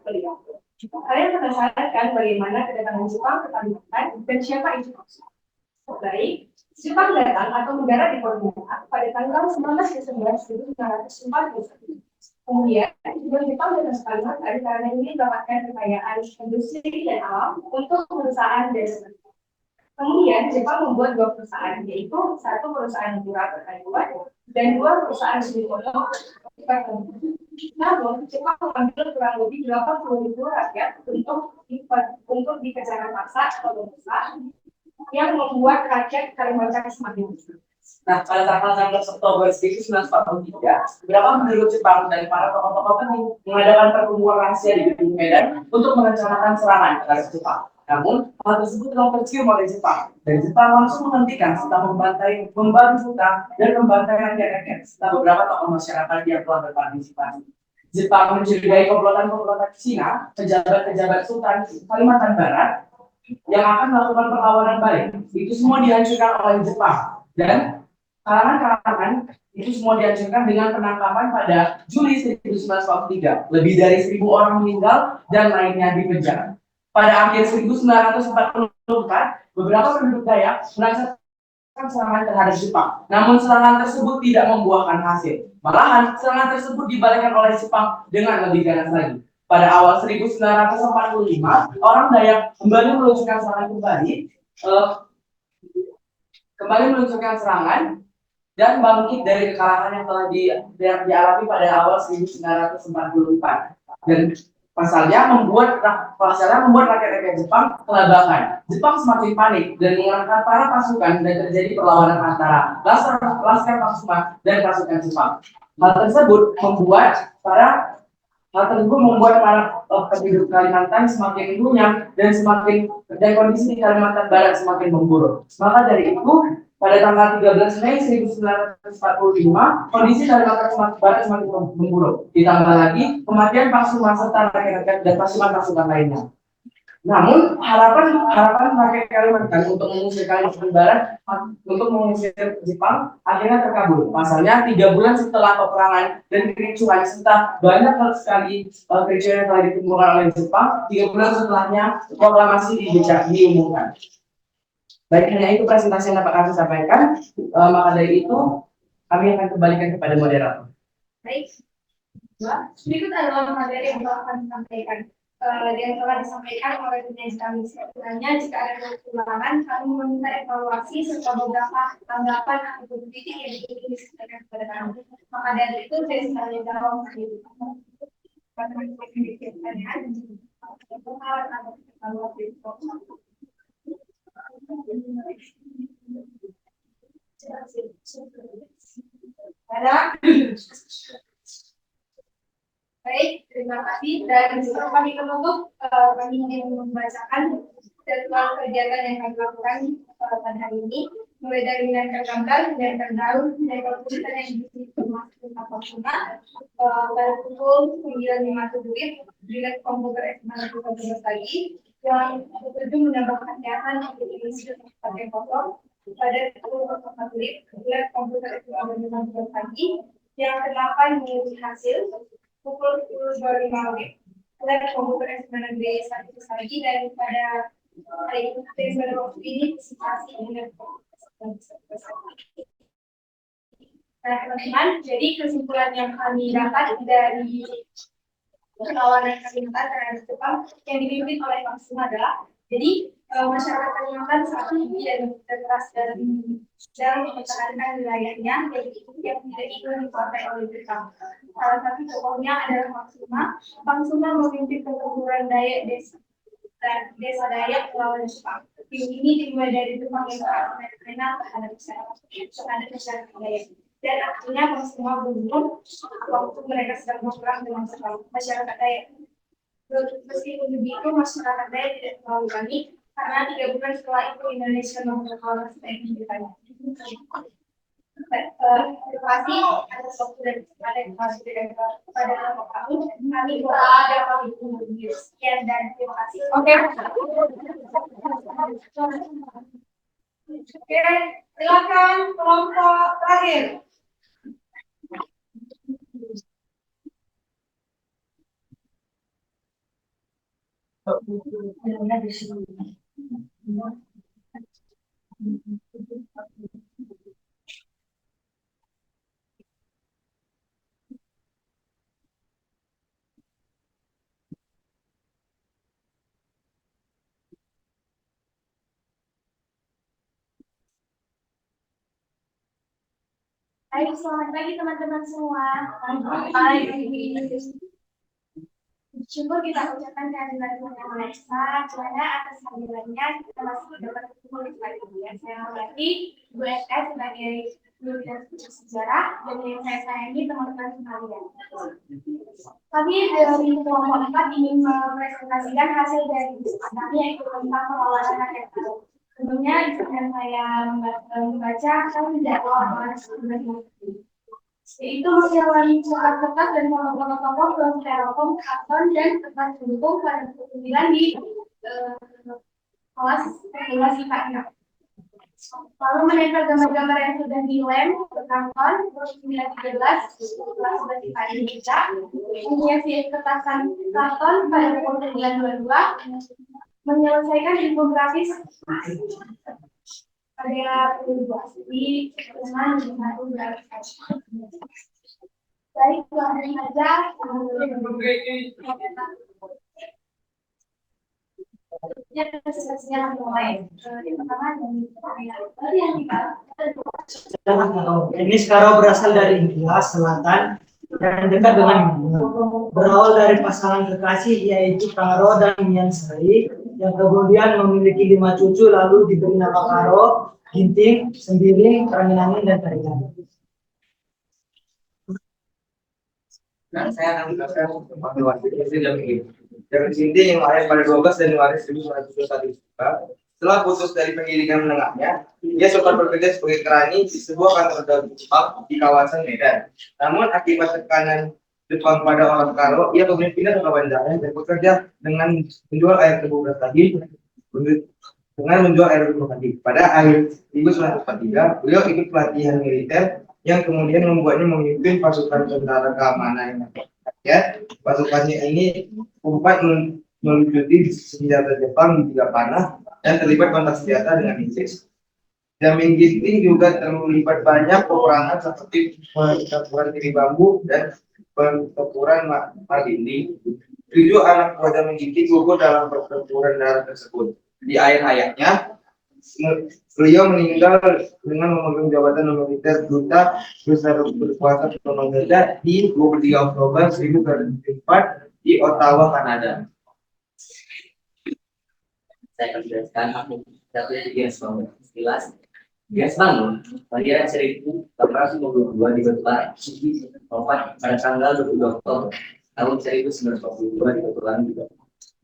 Speaker 4: Beliau. Kalian penasaran bagaimana kedatangan Jepang ke Kalimantan dan siapa itu? Baik, Jepang datang atau mendarat di Borneo pada tanggal 19 Desember 1941. Kemudian, Jepang datang ke Kalimantan karena ingin mendapatkan kekayaan industri dan alam untuk perusahaan dan kemudian Jepang membuat dua perusahaan, yaitu satu perusahaan Mura Taiwan dan dua perusahaan Sumitomo. Namun, Jepang mengambil kurang lebih 80.000 rakyat untuk dikejar paksa atau memaksa yang membuat rakyat Kalimantan semakin besar.
Speaker 2: Nah, pada tanggal 16 Oktober 1943, beberapa penduduk Jepang dan para tokoh-tokoh penting mengadakan pertemuan rahasia di Gedung Medan untuk merencanakan serangan terhadap Jepang. Namun, hal tersebut telah tercium oleh Jepang, dan Jepang langsung menghentikan serta membantu dan membantai rakyat-rakyat serta beberapa tokoh masyarakat yang telah berpartisipasi. Jepang mencurigai komplotan-komplotan Cina, pejabat-pejabat Sultan Kalimantan Barat yang akan melakukan perlawanan balik. Itu semua dihancurkan oleh Jepang, dan kalangan-kalangan itu semua dihancurkan dengan penangkapan pada Juli 1943. Lebih dari 1.000 orang meninggal dan lainnya dipenjara. Pada akhir 1944, beberapa penduduk Dayak melancarkan serangan terhadap Jepang. Namun serangan tersebut tidak membuahkan hasil. Malahan, serangan tersebut dibalikkan oleh Jepang dengan lebih ganas lagi. Pada awal 1945, orang Dayak kembali meluncurkan serangan dan bangkit dari kekalahan yang telah dialami pada awal 1944. Dan pasalnya membuat rakyat-rakyat Jepang kelabakan. Jepang semakin panik dan mengerahkan para pasukan dan terjadi perlawanan antara laskar Paksuma dan pasukan Jepang. Hal tersebut membuat para penduduk Kalimantan semakin runyam dan kondisi di Kalimantan Barat semakin memburuk. Maka dari itu, pada tanggal 13 Mei 1945, kondisi Kalimantan Barat semakin memburuk. Ditambah lagi kematian Paksuma serta rakyat-rakyat dan pasukan lainnya. Namun harapan rakyat Kalimantan untuk mengusir Kalimantan Barat untuk mengusir Jepang akhirnya terkabul. Pasalnya 3 bulan setelah peperangan dan kericuhan serta banyak sekali kericuhan yang telah ditimbulkan oleh Jepang, 3 bulan setelahnya proklamasi diumumkan. Baik, hanya itu presentasi yang dapat kami sampaikan. Maka dari itu kami akan kembalikan kepada moderator.
Speaker 4: Baik, berikut adalah materi yang telah kami sampaikan. Yang telah disampaikan oleh penyaji kami sebelumnya. Jika ada kekurangan, kami meminta evaluasi serta beberapa tanggapan atau titik yang ingin disampaikan kepada kami. Maka dari itu saya sekali jawab sendiri. Baik, terima kasih. Dan sebelum kami menutup, kami ingin membacakan jadwal kegiatan yang kami lakukan pada hari ini, mulai dari menanyakan gambar, menanyakan daun, menanyakan komputer yang dimasukin Paksuma, pada pukul 9.57, bila komputer X-15 pagi, yang ketujuh menambahkan kesehatan untuk industri pakai kotor, pada pukul 4.00, bila komputer X-15 pagi, yang ke-8 menguji hasil, pukul 10.25 lab komputer S9 B1 lagi, dan pada hari ini pada waktu ini presentasi dengan teman-teman. Jadi kesimpulan yang kami dapat dari perlawanan Kalimantan terhadap Jepang yang dipimpin oleh Paksuma adalah, jadi masyarakat Kalimantan saat ini dan keras dalam mempertahankan wilayahnya, yaitu yang tidak ingin dikuasai oleh Jepang. Salah satu tokohnya adalah Paksuma. Paksuma memimpin pertempuran Dayak desa Dayak melawan Jepang. Tim ini dimulai dari Jepang yang sangat fenomenal terhadap masyarakat Dayak. Dan akhirnya Paksuma beruntung waktu mereka sedang berperang dengan masyarakat Dayak. Meskipun begitu, masyarakat Dayak tidak terlalu panik karena 3 bulan setelah itu Indonesia memperoleh strategi ditanya. Terima kasih atas waktu dan kesempatan yang telah diberikan kepada kami. Kami berada kami tunggu. Sekian dan terima kasih. Oke, silakan kelompok terakhir.
Speaker 5: Baik, selamat pagi teman-teman semua. Baik. Syukur kita ucapkan kehadiran Tuhan Yang Maha Esa, karena atas hadirannya kita masih dapat berkumpul di tempat ini. Saya hormati Bu SS sebagai guru dan sejarah, dan yang saya sayangi teman-teman sekalian. Kami dari kelompok 4 ingin mempresentasikan hasil dari diskusi kami yaitu tentang pengelolaan rakyat baru. Sebelumnya izinkan saya membaca atau tidak yaitu menjalani kertas dan tokoh-tokoh film Telkom, Karton, dan tempat pendukung pada pemilihan di kelas regulasi IPA 6. Lalu menempel gambar-gambar yang sudah dilem berkanton 913 kelas IPA Indonesia, menghiasi kertasan karton pada pukul 9.22, menyelesaikan infografis pada publikasi dengan grafis. Baik, langsung saja. Presentasinya mulai. Pertama
Speaker 6: ini sekarang berasal dari India Selatan dan dekat dengan Myanmar. Berawal dari pasangan kekasih yaitu Karo dan Mian Sari yang kemudian memiliki 5 cucu lalu diberi nama Karo, Ginting, Sembiring, Rangin-Angin, dan Tarigan.
Speaker 3: Dan saya akan menjelaskan tentang waris dan ini. Dari Ginting yang lahir pada 12 Januari 1921. Setelah putus dari pendidikan menengahnya, dia sempat bekerja sebagai kerani di sebuah kantor daun Jepang di kawasan Medan. Namun akibat tekanan Jepang pada orang Karo, ia kemudian pindah ke Kabanjaran dan bekerja dengan menjual air tebu beras tadi. Pada akhir 1943, beliau ikut pelatihan militer yang kemudian membuatnya memimpin pasukan tentara keamanan rakyat. Pasukannya ini sempat melucuti senjata Jepang di 3 panah dan terlibat kontak senjata dengan ISIS. Jamin Ginting juga terlibat banyak peperangan seperti pertempuran Tiri Bambu dan pertempuran Marindi. 7 anak buah Jamin Ginting gugur dalam pertempuran darat tersebut. Di akhir hayatnya, beliau meninggal dengan memegang jabatan militer duta besar berkuasa Kanada di 23 Oktober 1944 di Ottawa, Kanada.
Speaker 7: Saya akan menjelaskan satu Gas Bangun. Sekilas, Gas Bangun pada 1852 di Batu Bara, wafat pada tanggal 22 Oktober tahun 1942 di Batu Bara juga.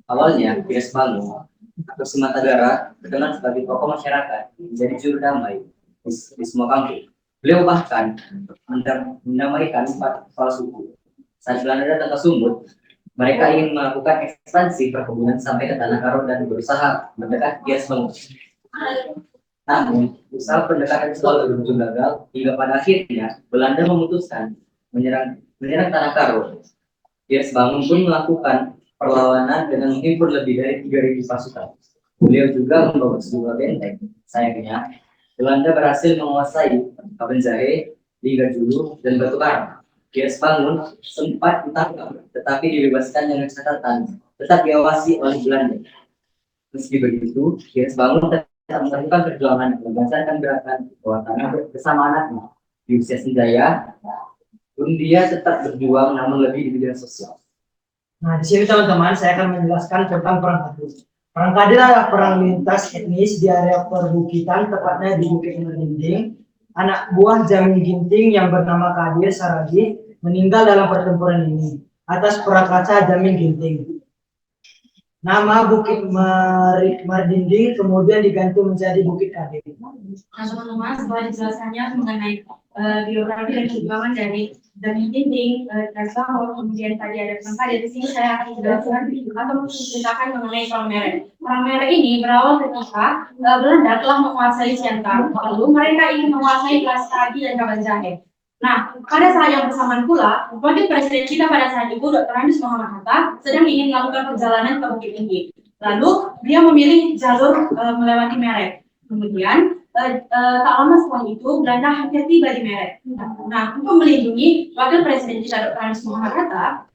Speaker 7: Awalnya, Gas Bangun atau Sematagara terkenal sebagai tokoh masyarakat, menjadi juru damai di semua kampung. Beliau bahkan mendamaikan 4 kepala suku. Saat Belanda datang ke Sumut, mereka ingin melakukan ekspansi perkebunan sampai ke Tanah Karo dan berusaha mendekat Gas Bangun. Namun, usaha pendekatan selalu berujung gagal hingga pada akhirnya Belanda memutuskan menyerang Tanah Karo. Gas Bangun pun melakukan perlawanan dengan menghimpun lebih dari 3.000 pasukan. Beliau juga membawa sejumlah benteng. Sayangnya, Belanda berhasil menguasai Kabanjahe, Ligajulu, dan Batu Bara. Gas Bangun sempat ditangkap, tetapi dibebaskan dengan catatan tetap diawasi oleh Belanda. Meski begitu, Gas Bangun tetap melakukan perjuangan membesarkan gerakan bawah tanah bersama anaknya. Di usia senjaya, pun dia tetap berjuang namun lebih di bidang sosial.
Speaker 6: Nah, di sini teman-teman saya akan menjelaskan tentang perang Kadir. Perang Kadir adalah perang lintas etnis di area perbukitan, tepatnya di Bukit Merinding. Anak buah Jamin Ginting yang bernama Kadir Saragi meninggal dalam pertempuran ini atas prakarsa Jamin Ginting. Nama Bukit Merinding kemudian diganti menjadi Bukit Kadir.
Speaker 1: Nah, teman-teman, setelah dijelasannya mengenai biografi dan perjuangan dari Jamin Ginting, kemudian tadi ada Perang Kadir. Di sini saya akan menjelaskan atau menceritakan mengenai Perang Merah. Perang Merah ini berawal ketika Belanda telah menguasai Siantar, lalu mereka ingin menguasai Lestari dan Kabanjahe.
Speaker 4: Nah, pada saat yang bersamaan pula, wakil presiden kita pada saat itu, Dr. Andes Muhammad Hatta, sedang ingin melakukan perjalanan ke Bukit Tinggi. Lalu, dia memilih jalur melewati Meret. Kemudian, tak lama setelah itu, Belanda hampir tiba di Meret. Nah, untuk melindungi wakil presiden kita, Dr. Andes Muhammad Hatta,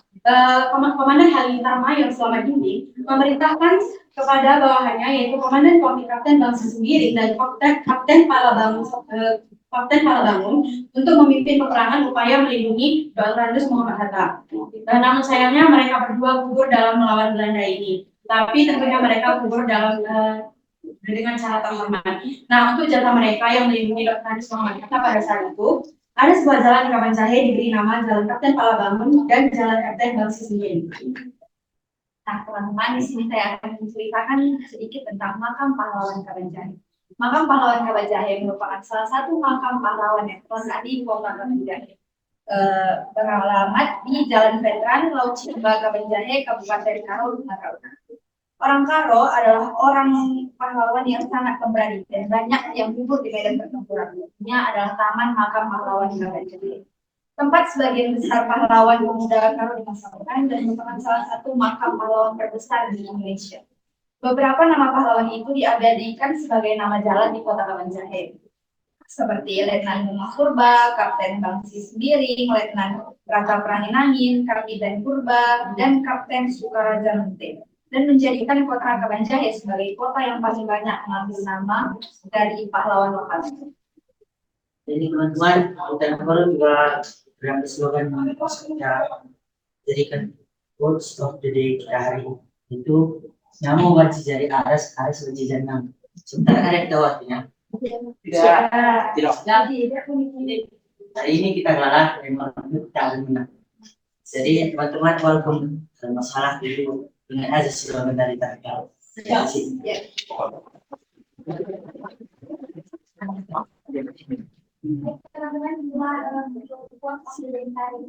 Speaker 4: Komandan Halilintar Mayor Selamat Ginting memerintahkan kepada bawahannya, yaitu Komandan Kompi Kapten Bangsa Sembiring dan Kapten Palabangun untuk memimpin peperangan upaya melindungi Dr. Andes Muhammad Hatta. Namun sayangnya mereka berdua gugur dalam melawan Belanda ini. Tapi tentunya mereka gugur dalam dengan cara terhormat. Nah, untuk jatah mereka yang melindungi Dr. Andes Muhammad Hatta pada saat itu, ada sebuah jalan di Kapan Jahe diberi nama Jalan Kapten Palabangun dan Jalan Kapten Bangsa Sembiring. Nah, teman-teman, di sini saya akan menceritakan sedikit tentang makam pahlawan Kapan Jahe. Makam pahlawan Kapan Jahe merupakan salah satu makam pahlawan yang terletak di Kota Kapan Jahe. Beralamat di Jalan Veteran Laut Cimba Kapan Jahe, Kabupaten Karo, Sumatera Utara. Orang Karo adalah orang pahlawan yang sangat pemberani dan banyak yang gugur di medan pertempuran. Ini adalah Taman Makam Pahlawan Kapan Jahe. Tempat sebagian besar pahlawan pemuda Karo dimakamkan dan merupakan salah satu makam pahlawan terbesar di Indonesia. Beberapa nama pahlawan itu diabadikan sebagai nama jalan di Kota Kapan Jahe, seperti Letnan Bunga Purba, Kapten Bangsi Sembiring, Letnan Raka Praninangin, Kapiten Purba, dan Kapten Sukaraja Mente, dan menjadikan Kota Kapan Jahe sebagai kota yang paling banyak mengambil nama dari pahlawan lokal.
Speaker 6: Jadi teman-teman, kita juga berambil slogan kita jadikan quotes of the day kita hari itu. Namo wajib jadi aras wajib jadi nam. Sebentar ada yang tahu artinya? Tidak. Hari ini kita kalah, memang kita menang. Jadi teman-teman, walaupun ada masalah itu dengan aja slogan dari kita. Terima kasih.
Speaker 5: Teman-teman,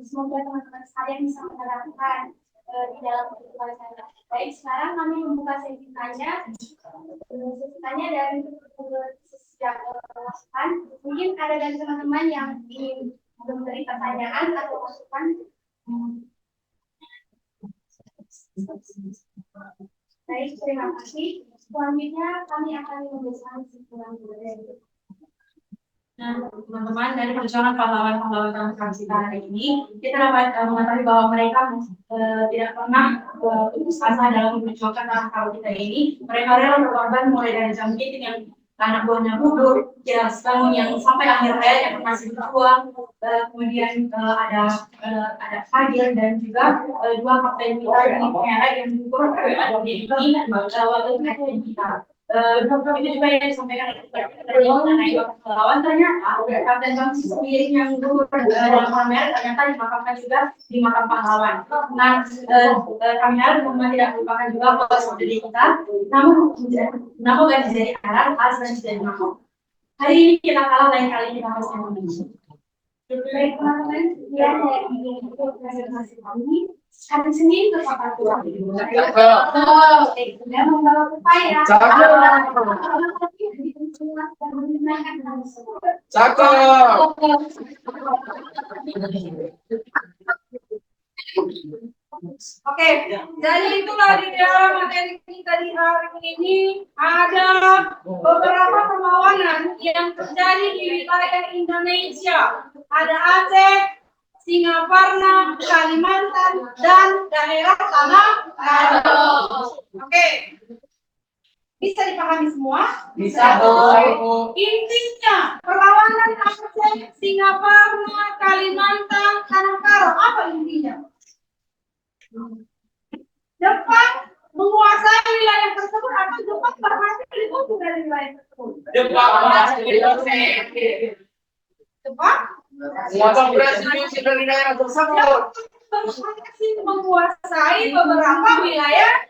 Speaker 5: semoga teman-teman sekalian bisa menerapkan di dalam kehidupan saya. Baik, sekarang kami membuka sesi tanya. Dari sejak masukan. Mungkin ada dari teman-teman yang ingin memberi pertanyaan atau masukan. Baik, terima kasih. Selanjutnya kami akan memberikan kesimpulan dari
Speaker 4: Nah, teman-teman, dari perjuangan pahlawan-pahlawan Kapan kita hari ini, kita dapat mengetahui bahwa mereka tidak pernah putus asa dalam memperjuangkan hal kita ini. Mereka rela berkorban mulai dari jam meeting yang anak buahnya gugur, Kiras Bangun yang sampai akhir hayatnya masih berjuang. Kemudian ada Fadil dan juga dua kapten kita di Merah yang gugur di waktu kita. Itu juga yang disampaikan dari pahlawan, ternyata Kapten Bangsi Sembiring yang gugur dalam pameran ternyata dimakamkan juga di makam pahlawan. Nah, kami harus tidak melupakan juga bahwa dari kita, namun ganti jadi arah, dan jadi makam. Hari ini kita kalah, lain kali kita harus menang. Baik teman-teman, sekian dari presentasi kami. Hari Senin ke Sabtu. Sudah membawa upaya.
Speaker 1: Oke, jadi itulah di dalam materi kita di hari ini ada beberapa perlawanan yang terjadi di wilayah Indonesia. Ada Aceh, Singaparna, Kalimantan, dan daerah Tanah Karo. Oke, bisa dipahami semua?
Speaker 2: Bisa.
Speaker 1: Intinya perlawanan Aceh, Singaparna, Kalimantan, Tanah Karo. Apa intinya? Jepang menguasai wilayah tersebut atau Jepang berhasil dikuasai dari wilayah tersebut? Jepang berhasil dari daerah tersebut. Berhasil menguasai beberapa wilayah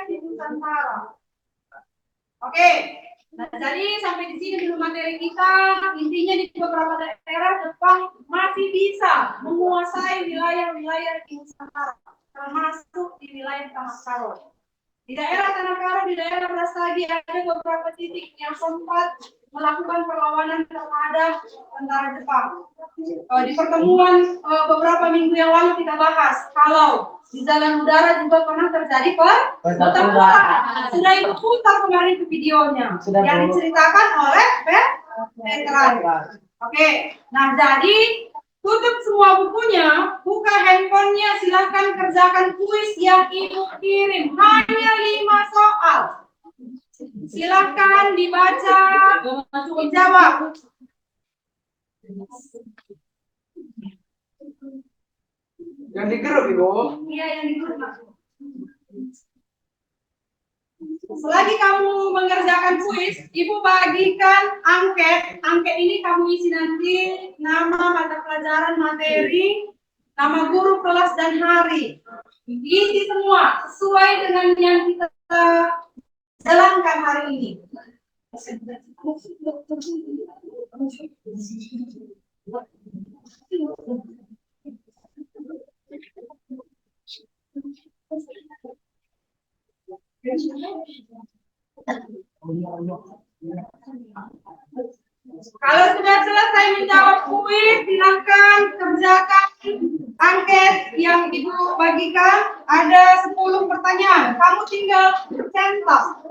Speaker 1: di Nusantara. Oke. Nah, jadi sampai di sini dulu materi kita. Intinya di beberapa daerah Jepang masih bisa menguasai wilayah-wilayah di Nusantara, termasuk di wilayah Tanah Karo. Di daerah Tanah Karo, di daerah Brastagi ada beberapa titik yang sempat melakukan perlawanan terhadap tentara Jepang. Di pertemuan beberapa minggu yang lalu kita bahas kalau di jalan udara juga pernah terjadi pertempuran. Sudah itu putar kemarin itu videonya yang diceritakan oleh veteran. Oke, nah jadi tutup semua bukunya, buka handphonenya, silahkan kerjakan kuis yang ibu kirim. Hanya 5 soal. Silahkan dibaca, dijawab.
Speaker 2: Yang di grup Ibu.
Speaker 1: Iya, yang di grup. Selagi kamu mengerjakan kuis, Ibu bagikan angket. Angket ini kamu isi nanti nama mata pelajaran, materi, nama guru, kelas, dan hari. Isi semua sesuai dengan yang kita jalankan hari ini. Kalau sudah selesai menjawab kuis, silakan kerjakan angket yang Ibu bagikan. Ada 10 pertanyaan. Kamu tinggal centang.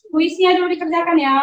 Speaker 1: Kuisnya dulu dikerjakan ya.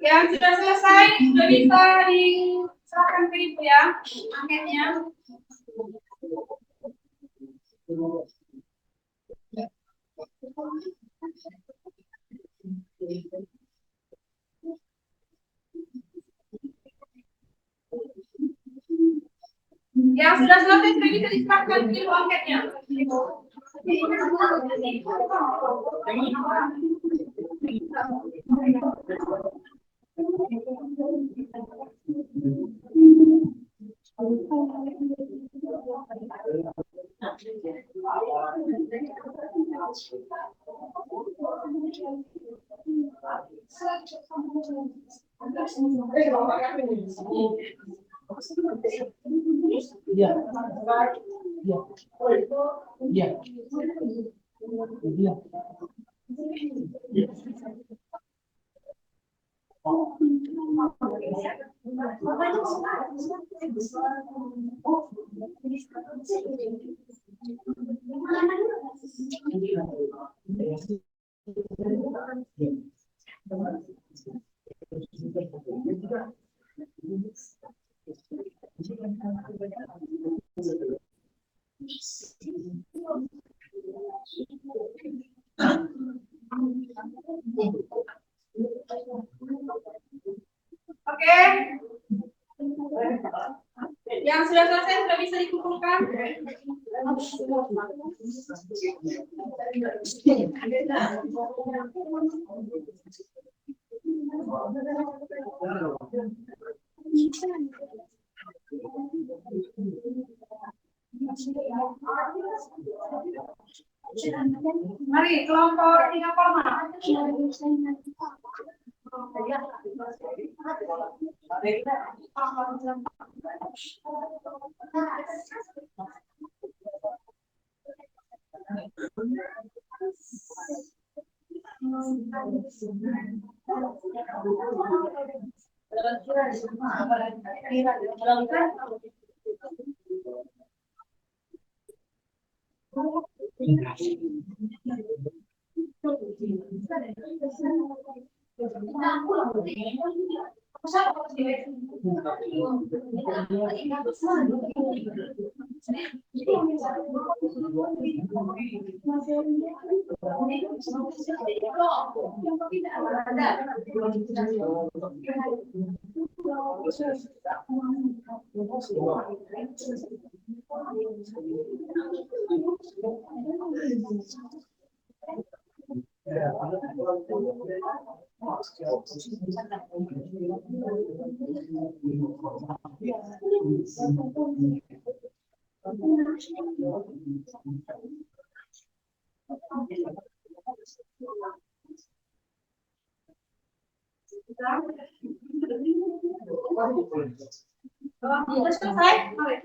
Speaker 1: Yang sudah selesai sudah bisa diserahkan ke Ibu ya angketnya. Yang sudah selesai sudah bisa diserahkan ke Ibu angketnya.
Speaker 2: Iya. Iya. Iya. Iya.
Speaker 1: Oke. Yang sudah selesai sudah bisa dikumpulkan. Mari kelompok 3 koma. Sudah selesai? Mari.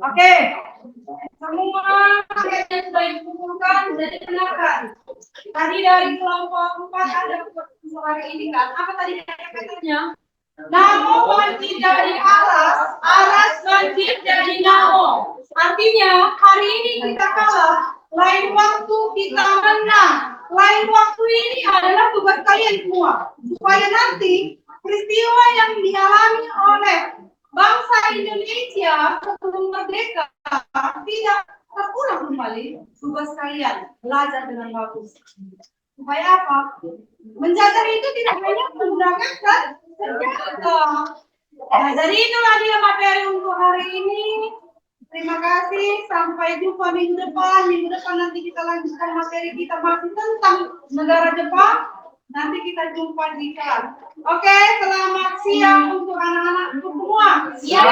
Speaker 1: Oke, semua yang sudah dikumpulkan jadi dengarkan. Tadi dari kelompok 4 ada suara ini kan? Apa tadi kata-katanya? Namo wajib jadi alas, alas wajib jadi namo. Artinya hari ini kita kalah, lain waktu kita menang. Lain waktu ini adalah tugas kalian semua, supaya nanti peristiwa yang dialami oleh bangsa Indonesia sebelum merdeka tidak terulang kembali. Tugas kalian belajar dengan bagus. Supaya apa? Menjajah itu tidak hanya menggunakan senjata. Nah, jadi itulah dia materi untuk hari ini. Terima kasih. Sampai jumpa minggu depan. Minggu depan nanti kita lanjutkan materi kita masih tentang negara Jepang. Nanti kita jumpa di kelas. Oke, selamat siang untuk anak-anak semua. Siap.